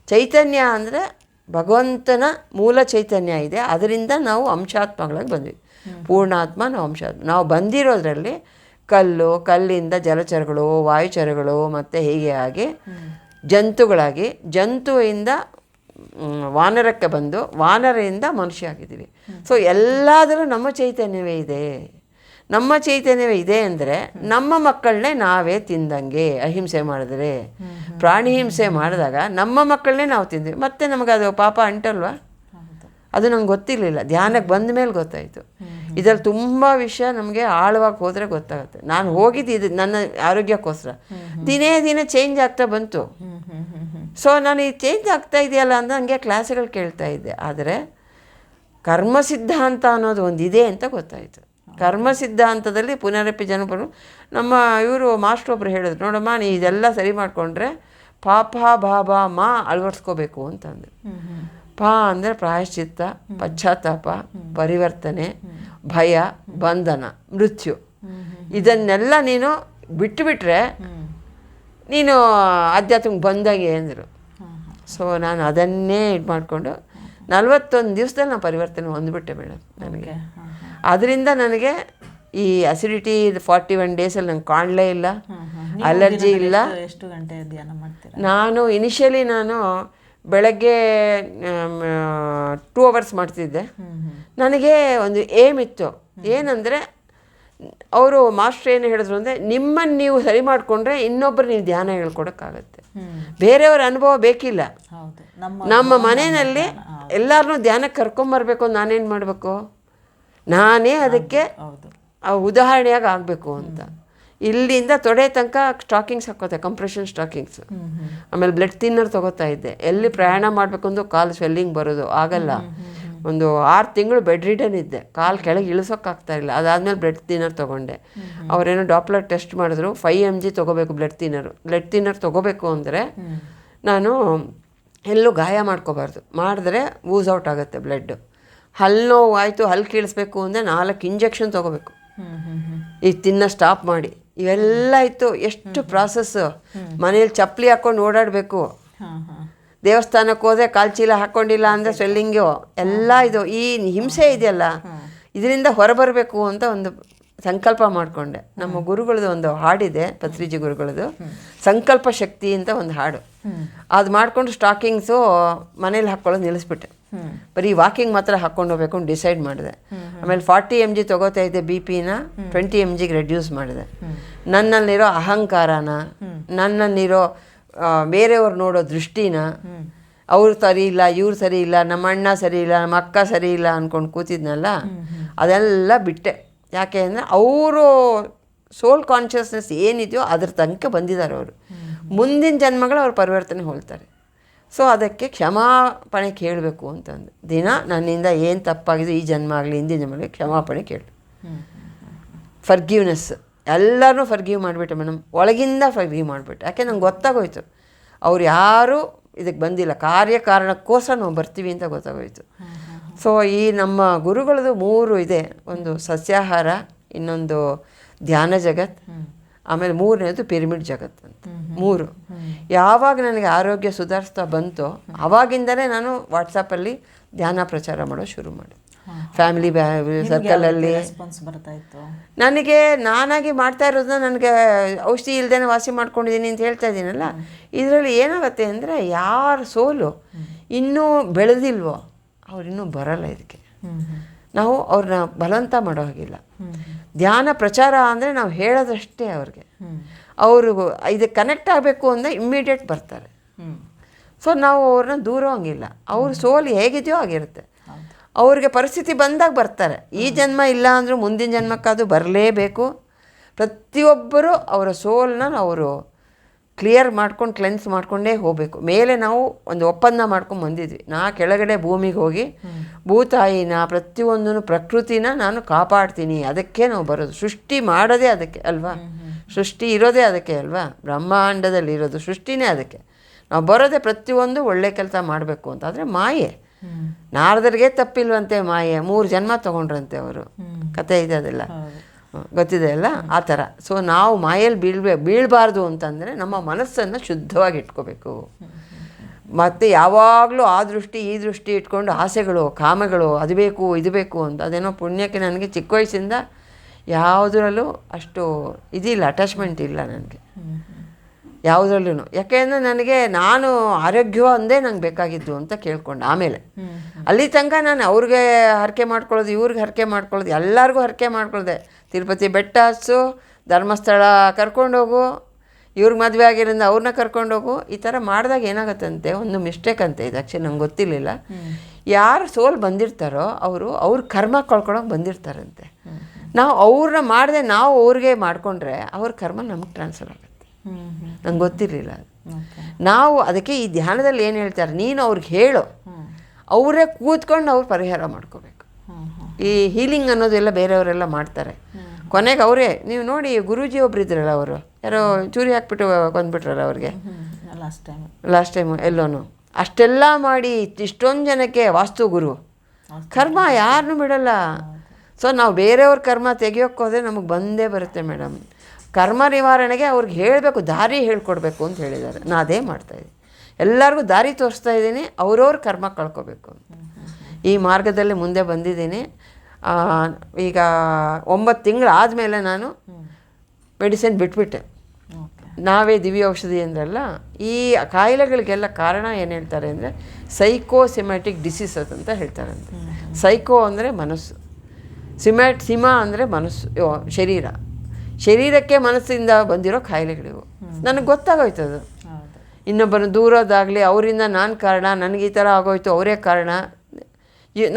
ಚೈತನ್ಯ ಅಂದರೆ ಭಗವಂತನ ಮೂಲ ಚೈತನ್ಯ ಇದೆ, ಅದರಿಂದ ನಾವು ಅಂಶಾತ್ಮಗಳಾಗಿ ಬಂದ್ವಿ. ಪೂರ್ಣಾತ್ಮ ನಾವು ಅಂಶಾತ್ಮ. ನಾವು ಬಂದಿರೋದ್ರಲ್ಲಿ ಕಲ್ಲಿಂದ ಜಲಚರಗಳು, ವಾಯುಚರಗಳು, ಮತ್ತು ಹೀಗೆ ಆಗಿ ಜಂತುಗಳಾಗಿ, ಜಂತುವಿಂದ ವಾನರಕ್ಕೆ ಬಂದು, ವಾನರದಿಂದ ಮನುಷ್ಯ ಆಗಿದ್ದೀವಿ. ಸೊ ಎಲ್ಲಾದರೂ ನಮ್ಮ ಚೈತನ್ಯವೇ ಇದೆ. ನಮ್ಮ ಚೈತನ್ಯವೇ ಇದೆ ಅಂದರೆ ನಮ್ಮ ಮಕ್ಕಳನ್ನೇ ನಾವೇ ತಿಂದಂಗೆ. ಅಹಿಂಸೆ ಮಾಡಿದ್ರೆ, ಪ್ರಾಣಿ ಹಿಂಸೆ ಮಾಡಿದಾಗ ನಮ್ಮ ಮಕ್ಕಳನ್ನೇ ನಾವು ತಿಂದ್ವಿ. ಮತ್ತೆ ನಮಗದು ಪಾಪ ಅಂಟಲ್ವಾ? ಅದು ನಂಗೆ ಗೊತ್ತಿರಲಿಲ್ಲ, ಧ್ಯಾನಕ್ಕೆ ಬಂದ ಮೇಲೆ ಗೊತ್ತಾಯಿತು. ಇದರಲ್ಲಿ ತುಂಬ ವಿಷಯ ನಮಗೆ ಆಳವಾಗಿ ಹೋದರೆ ಗೊತ್ತಾಗುತ್ತೆ. ನಾನು ಹೋಗಿದ್ದು ಇದು ನನ್ನ ಆರೋಗ್ಯಕ್ಕೋಸ್ಕರ. ದಿನೇ ಚೇಂಜ್ ಆಗ್ತಾ ಬಂತು. ಸೊ ನಾನು ಈ ಚೇಂಜ್ ಆಗ್ತಾ ಇದೆಯಲ್ಲ ಅಂತ ನನಗೆ ಕ್ಲಾಸ್ಗಳು ಕೇಳ್ತಾ ಇದ್ದೆ. ಆದರೆ ಕರ್ಮ ಸಿದ್ಧಾಂತ ಅನ್ನೋದು ಒಂದಿದೆ ಅಂತ ಗೊತ್ತಾಯಿತು. ಕರ್ಮ ಸಿದ್ಧಾಂತದಲ್ಲಿ ಪುನರಪಿ ಜನಪರು ನಮ್ಮ ಇವರು ಮಾಸ್ಟ್ರು ಒಬ್ಬರು ಹೇಳಿದ್ರು, ನೋಡಮ್ಮ ನೀ ಇದೆಲ್ಲ ಸರಿ ಮಾಡಿಕೊಂಡ್ರೆ ಪಾಪ ಭಾವ ಮಾ ಅಳವಡಿಸ್ಕೋಬೇಕು ಅಂತಂದು. ಅಂದರೆ ಪ್ರಾಯಶ್ಚಿತ್ತ, ಪಶ್ಚಾತ್ತಾಪ, ಪರಿವರ್ತನೆ, ಭಯ, ಬಂಧನ, ಮೃತ್ಯು, ಇದನ್ನೆಲ್ಲ ನೀನು ಬಿಟ್ಟುಬಿಟ್ರೆ ನೀನು ಆಧ್ಯಾತ್ಮಕ್ಕೆ ಬಂದಾಗೆ ಅಂದರು. ಸೊ ನಾನು ಅದನ್ನೇ ಇದು ಮಾಡಿಕೊಂಡು 41 ದಿವಸದಲ್ಲಿ ನಾನು ಪರಿವರ್ತನೆ ಹೊಂದ್ಬಿಟ್ಟೆ ಮೇಡಮ್. ನನಗೆ ಅದರಿಂದ ನನಗೆ ಈ ಅಸಿಡಿಟಿ 41 ಡೇಸಲ್ಲಿ ನಂಗೆ ಕಾಣಲೇ ಇಲ್ಲ, ಅಲರ್ಜಿ ಇಲ್ಲ. ಎಷ್ಟು ಗಂಟೆ ಧ್ಯಾನ ಮಾಡ್ತೀರಾ? ನಾನು ಇನಿಷಿಯಲಿ ಬೆಳಗ್ಗೆ 2 ಅವರ್ಸ್ ಮಾಡ್ತಿದ್ದೆ. ನನಗೆ ಒಂದು ಏಮ್ ಇತ್ತು, ಏನಂದರೆ ಅವರು ಮಾಸ್ಟರ್ ಏನು ಹೇಳಿದ್ರು ಅಂದರೆ, ನಿಮ್ಮನ್ನು ನೀವು ಸರಿ ಮಾಡಿಕೊಂಡ್ರೆ ಇನ್ನೊಬ್ಬರು ನೀವು ಧ್ಯಾನ ಹೇಳ್ಕೊಡೋಕ್ಕಾಗತ್ತೆ. ಬೇರೆಯವ್ರ ಅನುಭವ ಬೇಕಿಲ್ಲ. ನಮ್ಮ ಮನೆಯಲ್ಲಿ ಎಲ್ಲರನ್ನೂ ಧ್ಯಾನಕ್ಕೆ ಕರ್ಕೊಂಬರ್ಬೇಕು, ನಾನೇನು ಮಾಡಬೇಕು, ನಾನೇ ಅದಕ್ಕೆ ಉದಾಹರಣೆಯಾಗಿ ಆಗಬೇಕು ಅಂತ. ಇಲ್ಲಿಂದ ತೊಡೆ ತನಕ ಸ್ಟಾಕಿಂಗ್ಸ್ ಹಾಕೋತೆ, ಕಂಪ್ರೆಷನ್ ಸ್ಟಾಕಿಂಗ್ಸ್. ಆಮೇಲೆ ಬ್ಲಡ್ ಥಿನ್ನರ್ ತೊಗೋತಾ ಇದ್ದೆ. ಎಲ್ಲಿ ಪ್ರಯಾಣ ಮಾಡಬೇಕು ಅಂದು ಕಾಲು ಸ್ವೆಲ್ಲಿಂಗ್ ಬರೋದು, ಆಗಲ್ಲ. ಒಂದು 6 ತಿಂಗಳು ಬೆಡ್ ರಿಡನ್ ಇದ್ದೆ, ಕಾಲು ಕೆಳಗೆ ಇಳಿಸೋಕ್ಕಾಗ್ತಾ ಇಲ್ಲ. ಅದಾದಮೇಲೆ ಬ್ಲಡ್ ಥಿನ್ನರ್ ತೊಗೊಂಡೆ. ಅವರೇನೋ ಡಾಪ್ಲರ್ ಟೆಸ್ಟ್ ಮಾಡಿದ್ರು, 5 mg ತೊಗೋಬೇಕು ಬ್ಲಡ್ ಥಿನ್ನರ್ ತೊಗೋಬೇಕು ಅಂದರೆ ನಾನು ಎಲ್ಲೂ ಗಾಯ ಮಾಡ್ಕೋಬಾರ್ದು, ಮಾಡಿದ್ರೆ ವೂಸ್ ಔಟ್ ಆಗುತ್ತೆ ಬ್ಲಡ್ಡು. ಹಲ್ಲು ನೋವು ಆಯಿತು, ಹಲ್ಲು ಕೀಳಿಸ್ಬೇಕು ಅಂದರೆ 4 ಇಂಜೆಕ್ಷನ್ ತೊಗೋಬೇಕು, ಈಗ ತಿನ್ನ ಸ್ಟಾಪ್ ಮಾಡಿ. ಇವೆಲ್ಲ ಇತ್ತು, ಎಷ್ಟು ಪ್ರಾಸೆಸ್ಸು. ಮನೇಲಿ ಚಪ್ಪಲಿ ಹಾಕ್ಕೊಂಡು ಓಡಾಡಬೇಕು, ದೇವಸ್ಥಾನಕ್ಕೆ ಹೋದರೆ ಕಾಲ್ಚೀಲ ಹಾಕ್ಕೊಂಡಿಲ್ಲ ಅಂದರೆ ಸ್ವೆಲ್ಲಿಂಗು ಎಲ್ಲ. ಇದು ಈ ಹಿಂಸೆ ಇದೆಯಲ್ಲ, ಇದರಿಂದ ಹೊರಬರಬೇಕು ಅಂತ ಒಂದು ಸಂಕಲ್ಪ ಮಾಡಿಕೊಂಡೆ. ನಮ್ಮ ಗುರುಗಳದ್ದು ಒಂದು ಹಾಡಿದೆ, ಪತ್ರಿಜಿ ಗುರುಗಳದ್ದು, ಸಂಕಲ್ಪ ಶಕ್ತಿ ಅಂತ ಒಂದು ಹಾಡು. ಅದು ಮಾಡಿಕೊಂಡು ಸ್ಟಾಕಿಂಗ್ಸು ಮನೇಲಿ ಹಾಕ್ಕೊಳ್ಳೋದು ನಿಲ್ಲಿಸ್ಬಿಟ್ಟೆ. ಬರೀ ವಾಕಿಂಗ್ ಮಾತ್ರ ಹಾಕ್ಕೊಂಡು ಹೋಗ್ಬೇಕು ಅಂತ ಡಿಸೈಡ್ ಮಾಡಿದೆ. ಆಮೇಲೆ 40 mg ತೊಗೋತಾ ಇದ್ದೆ, BP-ನ 20 mgಗೆ ರೆಡ್ಯೂಸ್ ಮಾಡಿದೆ. ನನ್ನಲ್ಲಿರೋ ಅಹಂಕಾರನ, ನನ್ನಲ್ಲಿರೋ ಬೇರೆಯವ್ರು ನೋಡೋ ದೃಷ್ಟಿನ, ಅವ್ರು ಸರಿ ಇಲ್ಲ, ಇವ್ರು ಸರಿ ಇಲ್ಲ, ನಮ್ಮ ಅಣ್ಣ ಸರಿ ಇಲ್ಲ, ನಮ್ಮ ಅಕ್ಕ ಸರಿ ಇಲ್ಲ ಅಂದ್ಕೊಂಡು ಕೂತಿದ್ನಲ್ಲ, ಅದೆಲ್ಲ ಬಿಟ್ಟೆ. ಯಾಕೆ ಅಂದರೆ ಅವರು ಸೋಲ್ ಕಾನ್ಷಿಯಸ್ನೆಸ್ ಏನಿದೆಯೋ ಅದ್ರ ತನಕ ಬಂದಿದ್ದಾರೆ ಅವರು. ಮುಂದಿನ ಜನ್ಮಗಳು ಅವ್ರು ಪರಿವರ್ತನೆ ಹೋಗ್ತಾರೆ. ಸೊ ಅದಕ್ಕೆ ಕ್ಷಮಾಪಣೆ ಕೇಳಬೇಕು ಅಂತಂದು ದಿನ ನನ್ನಿಂದ ಏನು ತಪ್ಪಾಗಿದೆ ಈ ಜನ್ಮ ಆಗಲಿ ಹಿಂದಿನ ಜನ್ಮಗಳಿಗೆ ಕ್ಷಮಾಪಣೆ ಕೇಳಿ. ಫರ್ಗಿವ್ನೆಸ್ ಎಲ್ಲರೂ ಫರ್ಗಿವ್ ಮಾಡಿಬಿಟ್ಟೆ ಮೇಡಮ್, ಒಳಗಿಂದ ಫರ್ಗಿವ್ ಮಾಡಿಬಿಟ್ಟೆ. ಯಾಕೆ ನಂಗೆ ಗೊತ್ತಾಗೋಯ್ತು ಅವ್ರು ಯಾರೂ ಇದಕ್ಕೆ ಬಂದಿಲ್ಲ, ಕಾರ್ಯಕಾರಣಕ್ಕೋಸ್ಕರ ನಾವು ಬರ್ತೀವಿ ಅಂತ ಗೊತ್ತಾಗೋಯ್ತು. ಸೊ ಈ ನಮ್ಮ ಗುರುಗಳದು 3 ಇದೆ, ಒಂದು ಸಸ್ಯಾಹಾರ, ಇನ್ನೊಂದು ಧ್ಯಾನ ಜಗತ್, ಆಮೇಲೆ 3ನೇದು ಪಿರಮಿಡ್ ಜಗತ್ ಅಂತ. 3 ಯಾವಾಗ ನನಗೆ ಆರೋಗ್ಯ ಸುಧಾರಿಸ್ತಾ ಬಂತೋ ಆವಾಗಿಂದಲೇ ನಾನು ವಾಟ್ಸಪ್ಪಲ್ಲಿ ಧ್ಯಾನ ಪ್ರಚಾರ ಮಾಡೋ ಶುರು ಮಾಡಿ ಫ್ಯಾಮಿಲಿ ಸರ್ಕಲಲ್ಲಿ. ನನಗೆ ನಾನಾಗಿ ಮಾಡ್ತಾ ಇರೋದನ್ನ ನನಗೆ ಔಷಧಿ ಇಲ್ಲದೇ ವಾಸಿ ಮಾಡ್ಕೊಂಡಿದ್ದೀನಿ ಅಂತ ಹೇಳ್ತಾ ಇದ್ದೀನಲ್ಲ, ಇದರಲ್ಲಿ ಏನಾಗುತ್ತೆ ಅಂದರೆ ಯಾರ ಸೋಲು ಇನ್ನೂ ಬೆಳೆದಿಲ್ವೋ ಅವ್ರಿನ್ನೂ ಬರಲ್ಲ. ಇದಕ್ಕೆ ನಾವು ಅವ್ರನ್ನ ಬಲವಂತ ಮಾಡೋ ಹಾಗಿಲ್ಲ. ಧ್ಯಾನ ಪ್ರಚಾರ ಅಂದರೆ ನಾವು ಹೇಳೋದಷ್ಟೇ ಅವ್ರಿಗೆ. ಅವರು ಇದಕ್ಕೆ ಕನೆಕ್ಟ್ ಆಗಬೇಕು ಅಂದರೆ ಇಮ್ಮಿಡಿಯೇಟ್ ಬರ್ತಾರೆ. ಸೊ ನಾವು ಅವ್ರನ್ನ ದೂರ ಹಂಗಿಲ್ಲ. ಅವ್ರ ಸೋಲು ಹೇಗಿದೆಯೋ ಆಗಿರುತ್ತೆ. ಅವ್ರಿಗೆ ಪರಿಸ್ಥಿತಿ ಬಂದಾಗ ಬರ್ತಾರೆ. ಈ ಜನ್ಮ ಇಲ್ಲ ಅಂದರೂ ಮುಂದಿನ ಜನ್ಮಕ್ಕಾದರೂ ಬರಲೇಬೇಕು. ಪ್ರತಿಯೊಬ್ಬರೂ ಅವರ ಸೋಲನ್ನ ಅವರು ಕ್ಲಿಯರ್ ಮಾಡ್ಕೊಂಡು ಕ್ಲೆನ್ಸ್ ಮಾಡಿಕೊಂಡೇ ಹೋಗಬೇಕು. ಮೇಲೆ ನಾವು ಒಂದು ಒಪ್ಪಂದ ಮಾಡ್ಕೊಂಡು ಬಂದಿದ್ವಿ, ನಾ ಕೆಳಗಡೆ ಭೂಮಿಗೆ ಹೋಗಿ ಭೂತಾಯಿನ ಪ್ರತಿಯೊಂದೂ ಪ್ರಕೃತಿನ ನಾನು ಕಾಪಾಡ್ತೀನಿ. ಅದಕ್ಕೆ ನಾವು ಬರೋದು, ಸೃಷ್ಟಿ ಮಾಡೋದೇ ಅದಕ್ಕೆ ಅಲ್ವಾ, ಸೃಷ್ಟಿ ಇರೋದೇ ಅದಕ್ಕೆ ಅಲ್ವಾ, ಬ್ರಹ್ಮಾಂಡದಲ್ಲಿ ಇರೋದು ಸೃಷ್ಟಿನೇ ಅದಕ್ಕೆ. ನಾವು ಬರೋದೇ ಪ್ರತಿಯೊಂದು ಒಳ್ಳೆ ಕೆಲಸ ಮಾಡಬೇಕು ಅಂತ. ಆದರೆ ಮಾಯೆ, ನಾರದರಿಗೆ ತಪ್ಪಿಲ್ವಂತೆ ಮಾಯೆ, 3 ಜನ್ಮ ತೊಗೊಂಡ್ರಂತೆ ಅವರು, ಕತೆ ಇದೆ ಅದೆಲ್ಲ ಗೊತ್ತಿದೆ ಅಲ್ಲ, ಆ ಥರ. ಸೊ ನಾವು ಮಾಯಲ್ಲಿ ಬೀಳಬಾರ್ದು ಅಂತಂದರೆ ನಮ್ಮ ಮನಸ್ಸನ್ನು ಶುದ್ಧವಾಗಿ ಇಟ್ಕೋಬೇಕು. ಮತ್ತು ಯಾವಾಗಲೂ ಆ ದೃಷ್ಟಿ ಈ ದೃಷ್ಟಿ ಇಟ್ಕೊಂಡು ಆಸೆಗಳು ಕಾಮಗಳು ಅದು ಬೇಕು ಇದು ಬೇಕು ಅಂತ, ಅದೇನೋ ಪುಣ್ಯಕ್ಕೆ ನನಗೆ ಚಿಕ್ಕ ವಯಸ್ಸಿಂದ ಯಾವುದರಲ್ಲೂ ಅಷ್ಟು ಇದಿಲ್ಲ, ಅಟ್ಯಾಚ್ಮೆಂಟ್ ಇಲ್ಲ ನನಗೆ ಯಾವುದ್ರಲ್ಲೂ. ಯಾಕೆಂದರೆ ನನಗೆ ನಾನು ಆರೋಗ್ಯ ಒಂದೇ ನಂಗೆ ಬೇಕಾಗಿದ್ದು ಅಂತ ಕೇಳ್ಕೊಂಡು ಆಮೇಲೆ ಅಲ್ಲಿ ತನಕ ನಾನು ಅವ್ರಿಗೆ ಹರಕೆ ಮಾಡ್ಕೊಳ್ಳೋದು, ಇವ್ರಿಗೆ ಹರಕೆ ಮಾಡ್ಕೊಳ್ಳೋದು, ಎಲ್ಲರಿಗೂ ಹರಕೆ ಮಾಡ್ಕೊಳ್ದೆ. ತಿರುಪತಿ ಬೆಟ್ಟ ಹಚ್ಚು, ಧರ್ಮಸ್ಥಳ ಕರ್ಕೊಂಡೋಗು, ಇವ್ರಿಗೆ ಮದುವೆ ಆಗಿರೋದ್ರಿಂದ ಅವ್ರನ್ನ ಕರ್ಕೊಂಡೋಗು, ಈ ಥರ ಮಾಡಿದಾಗ ಏನಾಗುತ್ತಂತೆ, ಒಂದು ಮಿಸ್ಟೇಕ್ ಅಂತೆ, ಇದು ಆ್ಯಕ್ಚುಲಿ ನಂಗೆ ಗೊತ್ತಿರಲಿಲ್ಲ. ಯಾರು ಸೋಲ್ ಬಂದಿರ್ತಾರೋ ಅವ್ರ ಕರ್ಮ ಕಳ್ಕೊಳಕ್ಕೆ ಬಂದಿರ್ತಾರಂತೆ. ನಾವು ಅವ್ರನ್ನ ಮಾಡದೆ ನಾವು ಅವ್ರಿಗೆ ಮಾಡಿಕೊಂಡ್ರೆ ಅವ್ರ ಕರ್ಮ ನಮಗೆ ಟ್ರಾನ್ಸ್ಫರ್ ಆಗುತ್ತೆ. ನಂಗೆ ಗೊತ್ತಿರಲಿಲ್ಲ ಅದು. ನಾವು ಅದಕ್ಕೆ ಈ ಧ್ಯಾನದಲ್ಲಿ ಏನು ಹೇಳ್ತಾರೆ, ನೀನು ಅವ್ರಿಗೆ ಹೇಳು, ಅವರೇ ಕೂತ್ಕೊಂಡು ಅವ್ರು ಪರಿಹಾರ ಮಾಡ್ಕೋಬೇಕು. ಈ ಹೀಲಿಂಗ್ ಅನ್ನೋದೆಲ್ಲ ಬೇರೆಯವರೆಲ್ಲ ಮಾಡ್ತಾರೆ, ಕೊನೆಗೆ ಅವರೇ. ನೀವು ನೋಡಿ ಗುರೂಜಿ ಒಬ್ರು ಇದ್ರಲ್ಲ, ಅವರು ಯಾರೋ ಚೂರಿ ಹಾಕ್ಬಿಟ್ಟು ಬಂದ್ಬಿಟ್ರಲ್ಲ ಅವ್ರಿಗೆ ಲಾಸ್ಟ್ ಟೈಮು ಎಲ್ಲೋನು. ಅಷ್ಟೆಲ್ಲ ಮಾಡಿ ಇಷ್ಟೊಂದು ಜನಕ್ಕೆ ವಾಸ್ತು ಗುರು, ಕರ್ಮ ಯಾರನ್ನೂ ಬಿಡಲ್ಲ. ಸೊ ನಾವು ಬೇರೆಯವ್ರ ಕರ್ಮ ತೆಗಿಯೋಕ್ಕೆ ಹೋದರೆ ನಮಗೆ ಬಂದೇ ಬರುತ್ತೆ ಮೇಡಮ್. ಕರ್ಮ ನಿವಾರಣೆಗೆ ಅವ್ರಿಗೆ ಹೇಳಬೇಕು, ದಾರಿ ಹೇಳ್ಕೊಡ್ಬೇಕು ಅಂತ ಹೇಳಿದ್ದಾರೆ. ನಾನು ಅದೇ ಮಾಡ್ತಾಯಿದ್ದೀನಿ, ಎಲ್ಲರಿಗೂ ದಾರಿ ತೋರಿಸ್ತಾ ಇದ್ದೀನಿ, ಅವ್ರವ್ರ ಕರ್ಮ ಕಳ್ಕೊಬೇಕು ಅಂತ. ಈ ಮಾರ್ಗದಲ್ಲಿ ಮುಂದೆ ಬಂದಿದ್ದೀನಿ. ಈಗ 9 ತಿಂಗಳು ಆದಮೇಲೆ ನಾನು ಮೆಡಿಸಿನ್ ಬಿಟ್ಬಿಟ್ಟೆ. ನಾವೇ ದಿವ್ಯ ಔಷಧಿ ಅಂದ್ರಲ್ಲ, ಈ ಕಾಯಿಲೆಗಳಿಗೆಲ್ಲ ಕಾರಣ ಏನು ಹೇಳ್ತಾರೆ ಅಂದರೆ ಸೈಕೋಸಿಮ್ಯಾಟಿಕ್ ಡಿಸೀಸಸ್ ಅಂತ ಹೇಳ್ತಾರಂತೆ. ಸೈಕೋ ಅಂದರೆ ಮನಸ್ಸು, ಸಿಮಾ ಅಂದರೆ ಮನಸ್ಸು, ಶರೀರಕ್ಕೆ ಮನಸ್ಸಿಂದ ಬಂದಿರೋ ಕಾಯಿಲೆಗಳಿವು. ನನಗೆ ಗೊತ್ತಾಗೋಯ್ತದು. ಇನ್ನೊಬ್ಬರು ದೂರೋದಾಗಲಿ, ಅವರಿಂದ ನಾನು ಕಾರಣ, ನನಗೆ ಈ ಥರ ಆಗೋಯ್ತು, ಅವರೇ ಕಾರಣ.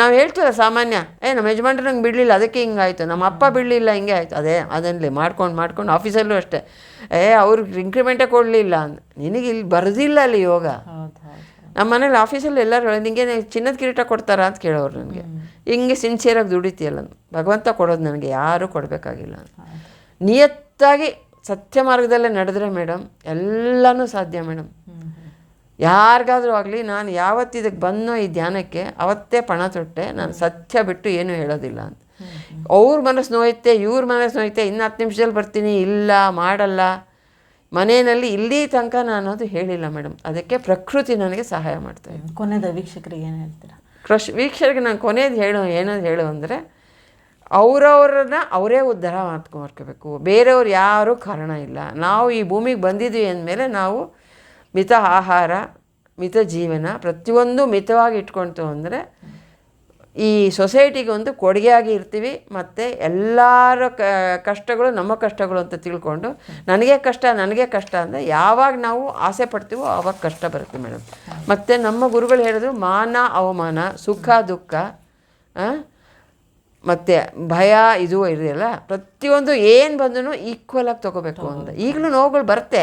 ನಾವು ಹೇಳ್ತೀವಲ್ಲ ಸಾಮಾನ್ಯ, ನಮ್ಮ ಯಜಮಾನ್ರು ನಂಗೆ ಬಿಡಲಿಲ್ಲ ಅದಕ್ಕೆ ಹಿಂಗಾಯಿತು, ನಮ್ಮ ಅಪ್ಪ ಬಿಡಲಿಲ್ಲ ಹಿಂಗೆ ಆಯಿತು. ಅದನ್ನೇ ಮಾಡ್ಕೊಂಡು ಆಫೀಸಲ್ಲೂ ಅಷ್ಟೇ, ಅವ್ರಿಗೆ ಇಂಕ್ರಿಮೆಂಟೇ ಕೊಡಲಿಲ್ಲ ಅಂತ. ನಿನಗೆ ಇಲ್ಲಿ ಬರೋದಿಲ್ಲ ಅಲ್ಲಿ ಯೋಗ. ನಮ್ಮ ಮನೇಲಿ ಆಫೀಸಲ್ಲಿ ಎಲ್ಲರೂ ನಿಮಗೆ ಚಿನ್ನದ ಕಿರೀಟ ಕೊಡ್ತಾರಾ ಅಂತ ಕೇಳೋರು ನನಗೆ. ಹಿಂಗೆ ಸಿನ್ಸಿಯರಾಗಿ ದುಡಿತೀಯಲ್ಲ, ಭಗವಂತ ಕೊಡೋದು ನನಗೆ ಯಾರೂ ಕೊಡಬೇಕಾಗಿಲ್ಲ. ನಿಯತ್ತಾಗಿ ಸತ್ಯ ಮಾರ್ಗದಲ್ಲೇ ನಡೆದ್ರೆ ಮೇಡಮ್ ಎಲ್ಲನೂ ಸಾಧ್ಯ ಮೇಡಮ್. ಯಾರಿಗಾದರೂ ಆಗಲಿ, ನಾನು ಯಾವತ್ತು ಇದಕ್ಕೆ ಬಂದೋ ಈ ಧ್ಯಾನಕ್ಕೆ ಅವತ್ತೇ ಪಣ ತೊಟ್ಟೆ, ನಾನು ಸತ್ಯ ಬಿಟ್ಟು ಏನೂ ಹೇಳೋದಿಲ್ಲ ಅಂತ. ಅವ್ರ ಮನಸ್ಸು ನೋಯುತ್ತೆ, ಇವ್ರ ಮನಸ್ಸು ನೋಯುತ್ತೆ, ಇನ್ನು 10 ನಿಮಿಷದಲ್ಲಿ ಬರ್ತೀನಿ, ಇಲ್ಲ ಮಾಡಲ್ಲ, ಮನೆಯಲ್ಲಿ ಇಲ್ಲಿ ತನಕ ನಾನು ಅದು ಹೇಳಿಲ್ಲ ಮೇಡಮ್. ಅದಕ್ಕೆ ಪ್ರಕೃತಿ ನನಗೆ ಸಹಾಯ ಮಾಡ್ತಾಯಿದೆ. ಕೊನೆಯದ ವೀಕ್ಷಕರಿಗೆ ಏನು ಹೇಳ್ತೀರಾ? ವೀಕ್ಷಕರಿಗೆ ನಾನು ಕೊನೆಯದು ಹೇಳು ಅಂದರೆ, ಅವರವ್ರನ್ನ ಅವರೇ ಉದ್ಧಾರ ಮಾಡ್ಕೋಬೇಕು, ಬೇರೆಯವ್ರು ಯಾರೂ ಕಾರಣ ಇಲ್ಲ. ನಾವು ಈ ಭೂಮಿಗೆ ಬಂದಿದ್ವಿ ಅಂದಮೇಲೆ ನಾವು ಮಿತ ಆಹಾರ, ಮಿತ ಜೀವನ, ಪ್ರತಿಯೊಂದು ಮಿತವಾಗಿ ಇಟ್ಕೊಳ್ತು ಅಂದರೆ ಈ ಸೊಸೈಟಿಗೆ ಒಂದು ಕೊಡುಗೆಯಾಗಿ ಇರ್ತೀವಿ. ಮತ್ತು ಎಲ್ಲರ ಕಷ್ಟಗಳು ನಮ್ಮ ಕಷ್ಟಗಳು ಅಂತ ತಿಳ್ಕೊಂಡು ನನಗೆ ಕಷ್ಟ ಅಂದರೆ ಯಾವಾಗ ನಾವು ಆಸೆ ಪಡ್ತೀವೋ ಆವಾಗ ಕಷ್ಟ ಬರುತ್ತೆ ಮೇಡಮ್. ಮತ್ತು ನಮ್ಮ ಗುರುಗಳು ಹೇಳಿದ್ರು ಮಾನ ಅವಮಾನ, ಸುಖ ದುಃಖ, ಮತ್ತು ಭಯ ಇದು ಇದೆಯಲ್ಲ, ಪ್ರತಿಯೊಂದು ಏನು ಬಂದರೂ ಈಕ್ವಲಾಗಿ ತೊಗೋಬೇಕು ಅಂತ. ಈಗಲೂ ನೋವುಗಳು ಬರುತ್ತೆ,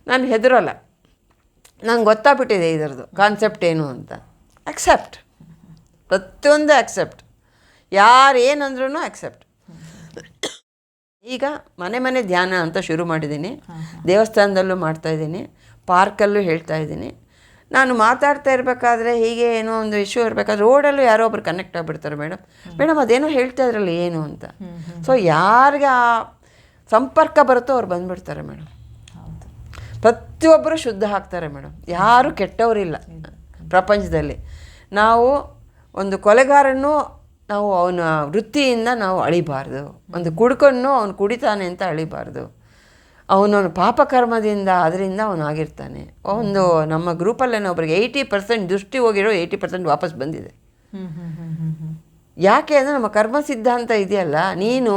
ನಾನು ಹೆದರೋಲ್ಲ, ನಂಗೆ ಗೊತ್ತಾಗ್ಬಿಟ್ಟಿದೆ ಇದರದ್ದು ಕಾನ್ಸೆಪ್ಟ್ ಏನು ಅಂತ. ಅಕ್ಸೆಪ್ಟ್, ಪ್ರತಿಯೊಂದು ಅಕ್ಸೆಪ್ಟ್, ಯಾರು ಏನಂದ್ರೂ ಅಕ್ಸೆಪ್ಟ್. ಈಗ ಮನೆ ಧ್ಯಾನ ಅಂತ ಶುರು ಮಾಡಿದ್ದೀನಿ, ದೇವಸ್ಥಾನದಲ್ಲೂ ಮಾಡ್ತಾಯಿದ್ದೀನಿ, ಪಾರ್ಕಲ್ಲೂ ಹೇಳ್ತಾಯಿದ್ದೀನಿ. ನಾನು ಮಾತಾಡ್ತಾ ಇರಬೇಕಾದ್ರೆ ಹೀಗೆ ಏನೋ ಒಂದು ಇಶ್ಯೂ ಇರಬೇಕಾದ್ರೆ ರೋಡಲ್ಲೂ ಯಾರೋ ಒಬ್ರು ಕನೆಕ್ಟ್ ಆಗಿಬಿಡ್ತಾರೆ, ಮೇಡಮ್ ಅದೇನೋ ಹೇಳ್ತಾ ಇದ್ರಲ್ಲ ಏನು ಅಂತ. ಸೊ ಯಾರಿಗೆ ಆ ಸಂಪರ್ಕ ಬರುತ್ತೋ ಅವ್ರು ಬಂದುಬಿಡ್ತಾರೆ ಮೇಡಮ್. ಪ್ರತಿಯೊಬ್ಬರು ಶುದ್ಧ ಆಗ್ತಾರೆ ಮೇಡಮ್. ಯಾರೂ ಕೆಟ್ಟವರಿಲ್ಲ ಪ್ರಪಂಚದಲ್ಲಿ. ನಾವು ಒಂದು ಕೊಲೆಗಾರನ್ನು ನಾವು ಅವನ ವೃತ್ತಿಯಿಂದ ನಾವು ಅಳಿಬಾರ್ದು, ಒಂದು ಕುಡ್ಕೊಂಡು ಅವನು ಕುಡಿತಾನೆ ಅಂತ ಅಳಿಬಾರ್ದು. ಅವನವನು ಪಾಪಕರ್ಮದಿಂದ ಅದರಿಂದ ಅವನಾಗಿರ್ತಾನೆ. ಒಂದು ನಮ್ಮ ಗ್ರೂಪಲ್ಲೇನೋ ಒಬ್ರಿಗೆ 80% ದೃಷ್ಟಿ ಹೋಗಿರೋ 80% ವಾಪಸ್ ಬಂದಿದೆ. ಯಾಕೆ ಅಂದರೆ ನಮ್ಮ ಕರ್ಮ ಸಿದ್ಧಾಂತ ಇದೆಯಲ್ಲ, ನೀನು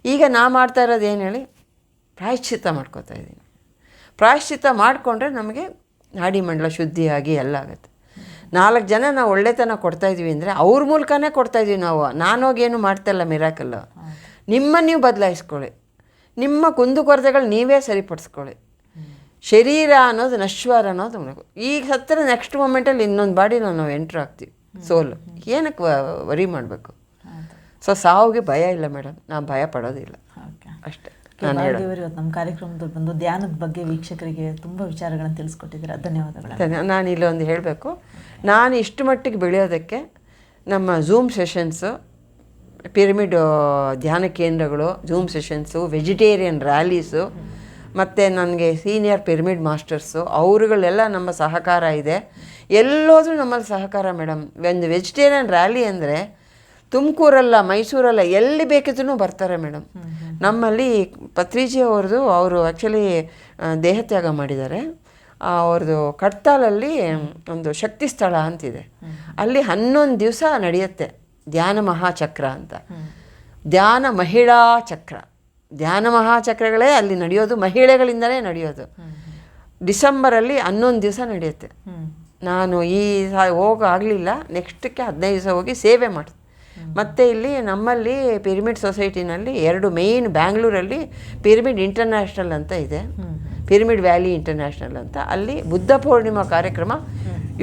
ಈಗ ನಾ ಮಾಡ್ತಾ ಇರೋದು ಏನು ಹೇಳಿ, ಪ್ರಾಯಶ್ಚಿತ್ತ ಮಾಡ್ಕೋತಾ ಇದ್ದೀನಿ. ಪ್ರಾಯಶ್ಚಿತ್ತ ಮಾಡಿಕೊಂಡ್ರೆ ನಮಗೆ ನಾಡಿಮಂಡಲ ಶುದ್ಧಿಯಾಗಿ ಎಲ್ಲ ಆಗುತ್ತೆ. 4 ಜನ ನಾವು ಒಳ್ಳೆತನ ಕೊಡ್ತಾಯಿದ್ವಿ ಅಂದರೆ ಅವ್ರ ಮೂಲಕನೇ ಕೊಡ್ತಾಯಿದ್ವಿ ನಾವು. ನಾನೋಗೇನು ಮಾಡ್ತಾಯಿಲ್ಲ ಮಿರಾಕಲ್ಲು. ನೀವು ಬದಲಾಯಿಸ್ಕೊಳ್ಳಿ, ನಿಮ್ಮ ಕುಂದುಕೊರತೆಗಳು ನೀವೇ ಸರಿಪಡಿಸ್ಕೊಳ್ಳಿ. ಶರೀರ ಅನ್ನೋದು ನಶ್ವರ ಅನ್ನೋದು ಈಗ ಸತ್ತರ ನೆಕ್ಸ್ಟ್ ಮೂಮೆಂಟಲ್ಲಿ ಇನ್ನೊಂದು ಬಾಡಿನ ನಾವು ಎಂಟ್ರ್ ಆಗ್ತೀವಿ, ಸೋಲು. ಏನಕ್ಕೆ ವರಿ ಮಾಡಬೇಕು? ಸೊ ಸಾವುಗೆ ಭಯ ಇಲ್ಲ ಮೇಡಮ್, ನಾವು ಭಯ ಪಡೋದಿಲ್ಲ ಅಷ್ಟೇ. ಇವತ್ತು ನಮ್ಮ ಕಾರ್ಯಕ್ರಮದಲ್ಲಿ ಬಂದು ಧ್ಯಾನದ ಬಗ್ಗೆ ವೀಕ್ಷಕರಿಗೆ ತುಂಬ ವಿಚಾರಗಳನ್ನು ತಿಳಿಸ್ಕೊಟ್ಟಿದ್ದೀರಾ, ಧನ್ಯವಾದಗಳು. ನಾನು ಇಲ್ಲೊಂದು ಹೇಳಬೇಕು, ನಾನು ಇಷ್ಟು ಮಟ್ಟಿಗೆ ಬೆಳೆಯೋದಕ್ಕೆ ನಮ್ಮ ಝೂಮ್ ಸೆಷನ್ಸು, ಪಿರಮಿಡ್ ಧ್ಯಾನ ಕೇಂದ್ರಗಳು, ಝೂಮ್ ಸೆಷನ್ಸು, ವೆಜಿಟೇರಿಯನ್ ರ್ಯಾಲೀಸು, ಮತ್ತು ನನಗೆ ಸೀನಿಯರ್ ಪಿರಮಿಡ್ ಮಾಸ್ಟರ್ಸು ಅವರುಗಳೆಲ್ಲ ನಮ್ಮ ಸಹಕಾರ ಇದೆ. ಎಲ್ಲೋದ್ರೂ ನಮ್ಮಲ್ಲಿ ಸಹಕಾರ ಮೇಡಮ್. ಒಂದು ವೆಜಿಟೇರಿಯನ್ ರ್ಯಾಲಿ ಅಂದರೆ ತುಮಕೂರಲ್ಲ, ಮೈಸೂರಲ್ಲ, ಎಲ್ಲಿ ಬೇಕಿದ್ರೂ ಬರ್ತಾರೆ ಮೇಡಮ್. ನಮ್ಮಲ್ಲಿ ಪತ್ರಿಜಿ ಅವ್ರದ್ದು, ಅವರು ಆ್ಯಕ್ಚುಲಿ ದೇಹತ್ಯಾಗ ಮಾಡಿದ್ದಾರೆ. ಅವ್ರದ್ದು ಕಡ್ತಾಲಲ್ಲಿ ಒಂದು ಶಕ್ತಿ ಸ್ಥಳ ಅಂತಿದೆ, ಅಲ್ಲಿ 11 ದಿವಸ ನಡೆಯುತ್ತೆ ಧ್ಯಾನ ಮಹಾಚಕ್ರ ಅಂತ. ಧ್ಯಾನ ಮಹಿಳಾ ಚಕ್ರ, ಧ್ಯಾನ ಮಹಾಚಕ್ರಗಳೇ ಅಲ್ಲಿ ನಡೆಯೋದು, ಮಹಿಳೆಗಳಿಂದಲೇ ನಡೆಯೋದು. ಡಿಸೆಂಬರಲ್ಲಿ 11 ದಿವಸ ನಡೆಯುತ್ತೆ. ನಾನು ಈ ಹೋಗಾಗಲಿಲ್ಲ, ನೆಕ್ಸ್ಟಕ್ಕೆ 15 ದಿವಸ ಹೋಗಿ ಸೇವೆ ಮಾಡ್ತೀನಿ. ಮತ್ತು ಇಲ್ಲಿ ನಮ್ಮಲ್ಲಿ ಪಿರಮಿಡ್ ಸೊಸೈಟಿನಲ್ಲಿ 2 ಮೇಯ್ನ್, ಬ್ಯಾಂಗ್ಳೂರಲ್ಲಿ ಪಿರಮಿಡ್ ಇಂಟರ್ನ್ಯಾಷನಲ್ ಅಂತ ಇದೆ, ಪಿರಮಿಡ್ ವ್ಯಾಲಿ ಇಂಟರ್ನ್ಯಾಷನಲ್ ಅಂತ. ಅಲ್ಲಿ ಬುದ್ಧ ಪೂರ್ಣಿಮಾ ಕಾರ್ಯಕ್ರಮ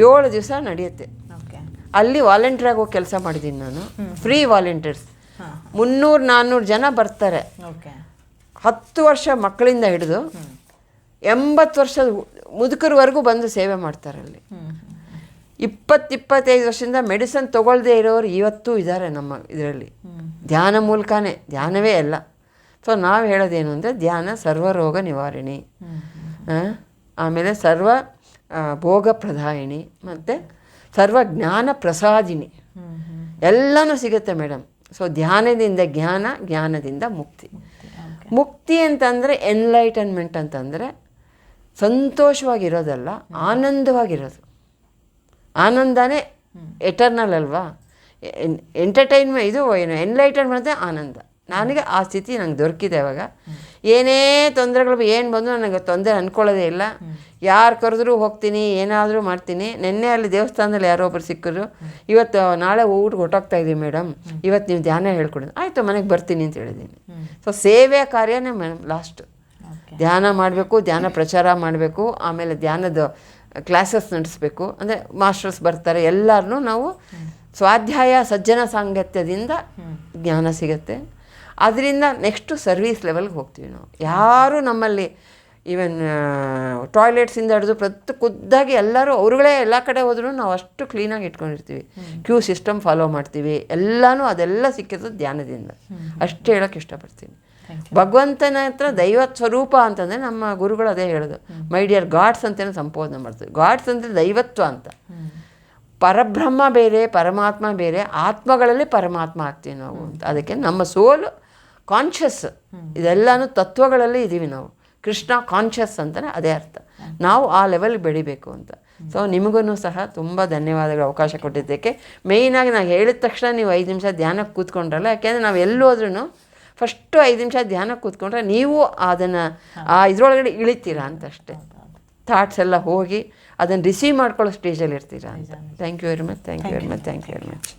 7 ದಿವಸ ನಡೆಯುತ್ತೆ. ಅಲ್ಲಿ ವಾಲಂಟಿಯರಾಗಿ ಹೋಗಿ ಕೆಲಸ ಮಾಡಿದ್ದೀನಿ ನಾನು, ಫ್ರೀ ವಾಲಂಟಿಯರ್ಸ್. 300-400 ಜನ ಬರ್ತಾರೆ. 10 ವರ್ಷ ಮಕ್ಕಳಿಂದ ಹಿಡಿದು 80 ವರ್ಷದ ಮುದುಕರವರೆಗೂ ಬಂದು ಸೇವೆ ಮಾಡ್ತಾರೆ. ಅಲ್ಲಿ 20-25 ವರ್ಷದಿಂದ ಮೆಡಿಸಿನ್ ತೊಗೊಳ್ದೇ ಇರೋರು ಇವತ್ತೂ ಇದ್ದಾರೆ ನಮ್ಮ ಇದರಲ್ಲಿ. ಧ್ಯಾನ ಮೂಲಕನೇ, ಧ್ಯಾನವೇ ಎಲ್ಲ. ಸೊ ನಾವು ಹೇಳೋದೇನು ಅಂದರೆ ಧ್ಯಾನ ಸರ್ವರೋಗ ನಿವಾರಣಿ, ಆಮೇಲೆ ಸರ್ವ ಭೋಗ ಪ್ರದಾಯಿನಿ, ಮತ್ತು ಸರ್ವ ಜ್ಞಾನ ಪ್ರಸಾದಿನಿ, ಎಲ್ಲನೂ ಸಿಗುತ್ತೆ ಮೇಡಮ್. ಸೊ ಧ್ಯಾನದಿಂದ ಜ್ಞಾನ, ಜ್ಞಾನದಿಂದ ಮುಕ್ತಿ. ಮುಕ್ತಿ ಅಂತಂದರೆ ಎನ್ಲೈಟನ್ಮೆಂಟ್ ಅಂತಂದರೆ ಸಂತೋಷವಾಗಿರೋದಲ್ಲ, ಆನಂದವಾಗಿರೋದು. ಆನಂದನೇ ಎಟರ್ನಲ್ ಅಲ್ವಾ. ಎಂಟರ್ಟೈನ್ಮೆಂಟ್ ಇದು ಏನು, ಎನ್ಲೈಟನ್ಮೆಂಟ್ ಅಂದರೆ ಆನಂದ. ನನಗೆ ಆ ಸ್ಥಿತಿ ನಂಗೆ ದೊರಕಿದೆ. ಇವಾಗ ಏನೇ ತೊಂದರೆಗಳು ಏನು ಬಂದರೂ ನನಗೆ ತೊಂದರೆ ಅಂದ್ಕೊಳ್ಳೋದೇ ಇಲ್ಲ. ಯಾರು ಕರೆದ್ರೂ ಹೋಗ್ತೀನಿ, ಏನಾದರೂ ಮಾಡ್ತೀನಿ. ನಿನ್ನೆ ಅಲ್ಲಿ ದೇವಸ್ಥಾನದಲ್ಲಿ ಯಾರೋ ಒಬ್ಬರು ಸಿಕ್ಕರು, ಇವತ್ತು ನಾಳೆ ಊಟಕ್ಕೆ ಹೊಟ್ಟೋಗ್ತಾ ಇದ್ದೀವಿ ಮೇಡಮ್, ಇವತ್ತು ನೀವು ಧ್ಯಾನ ಹೇಳ್ಕೊಡೋದು. ಆಯಿತು, ಮನೆಗೆ ಬರ್ತೀನಿ ಅಂತ ಹೇಳಿದ್ದೀನಿ. ಸೊ ಸೇವೆ ಕಾರ್ಯನೇ ಮೇಡಮ್ ಲಾಸ್ಟ್. ಧ್ಯಾನ ಮಾಡಬೇಕು, ಧ್ಯಾನ ಪ್ರಚಾರ ಮಾಡಬೇಕು, ಆಮೇಲೆ ಧ್ಯಾನದ ಕ್ಲಾಸಸ್ ನಡೆಸಬೇಕು. ಅಂದರೆ ಮಾಸ್ಟರ್ಸ್ ಬರ್ತಾರೆ, ಎಲ್ಲರನ್ನೂ ನಾವು ಸ್ವಾಧ್ಯಾಯ ಸಜ್ಜನ ಸಾಂಗತ್ಯದಿಂದ ಜ್ಞಾನ ಸಿಗುತ್ತೆ. ಅದರಿಂದ ನೆಕ್ಸ್ಟು ಸರ್ವೀಸ್ ಲೆವೆಲ್ಗೆ ಹೋಗ್ತೀವಿ ನಾವು. ಯಾರೂ ನಮ್ಮಲ್ಲಿ ಈವನ್ ಟಾಯ್ಲೆಟ್ಸಿಂದ ಹಿಡಿದು ಪ್ರತಿ ಖುದ್ದಾಗಿ ಎಲ್ಲರೂ ಅವ್ರುಗಳೇ ಎಲ್ಲ ಕಡೆ ಹೋದ್ರೂ ನಾವು ಅಷ್ಟು ಕ್ಲೀನಾಗಿ ಇಟ್ಕೊಂಡಿರ್ತೀವಿ. ಕ್ಯೂ ಸಿಸ್ಟಮ್ ಫಾಲೋ ಮಾಡ್ತೀವಿ. ಎಲ್ಲನೂ ಅದೆಲ್ಲ ಸಿಕ್ಕಿದ್ದು ಧ್ಯಾನದಿಂದ. ಅಷ್ಟು ಹೇಳೋಕ್ಕೆ ಇಷ್ಟಪಡ್ತೀನಿ. ಭಗವಂತನ ಹತ್ರ ದೈವ ಸ್ವರೂಪ ಅಂತಂದರೆ ನಮ್ಮ ಗುರುಗಳು ಅದೇ ಹೇಳೋದು, ಮೈ ಡಿಯರ್ ಗಾಡ್ಸ್ ಅಂತಲೇ ಸಂಬೋಧನೆ ಮಾಡ್ತೀವಿ. ಗಾಡ್ಸ್ ಅಂದರೆ ದೈವತ್ವ ಅಂತ. ಪರಬ್ರಹ್ಮ ಬೇರೆ, ಪರಮಾತ್ಮ ಬೇರೆ, ಆತ್ಮಗಳಲ್ಲಿ ಪರಮಾತ್ಮ ಆಗ್ತೀವಿ ನಾವು ಅಂತ. ಅದಕ್ಕೆ ನಮ್ಮ ಸೋಲು ಕಾನ್ಷಿಯಸ್, ಇದೆಲ್ಲನೂ ತತ್ವಗಳಲ್ಲಿ ಇದ್ದೀವಿ ನಾವು. ಕೃಷ್ಣ ಕಾನ್ಷಿಯಸ್ ಅಂತಲೇ ಅದೇ ಅರ್ಥ. ನಾವು ಆ ಲೆವೆಲ್ಗೆ ಬೆಳಿಬೇಕು ಅಂತ. ಸೊ ನಿಮಗೂ ಸಹ ತುಂಬ ಧನ್ಯವಾದಗಳು ಅವಕಾಶ ಕೊಟ್ಟಿದ್ದಕ್ಕೆ. ಮೇಯ್ನಾಗಿ ನಾನು ಹೇಳಿದ ತಕ್ಷಣ ನೀವು 5 ನಿಮಿಷ ಧ್ಯಾನಕ್ಕೆ ಕೂತ್ಕೊಂಡ್ರಲ್ಲ, ಯಾಕೆಂದರೆ ನಾವು ಎಲ್ಲೋದ್ರೂ ಫಸ್ಟು 5 ನಿಮಿಷ ಧ್ಯಾನಕ್ಕೆ ಕೂತ್ಕೊಂಡ್ರೆ ನೀವು ಅದನ್ನು ಇದರೊಳಗಡೆ ಇಳಿತೀರಾ ಅಂತಷ್ಟೇ. ಥಾಟ್ಸ್ ಎಲ್ಲ ಹೋಗಿ ಅದನ್ನು ರಿಸೀವ್ ಮಾಡ್ಕೊಳ್ಳೋ ಸ್ಟೇಜಲ್ಲಿ ಇರ್ತೀರಾ ಅಂತ. Thank you very much.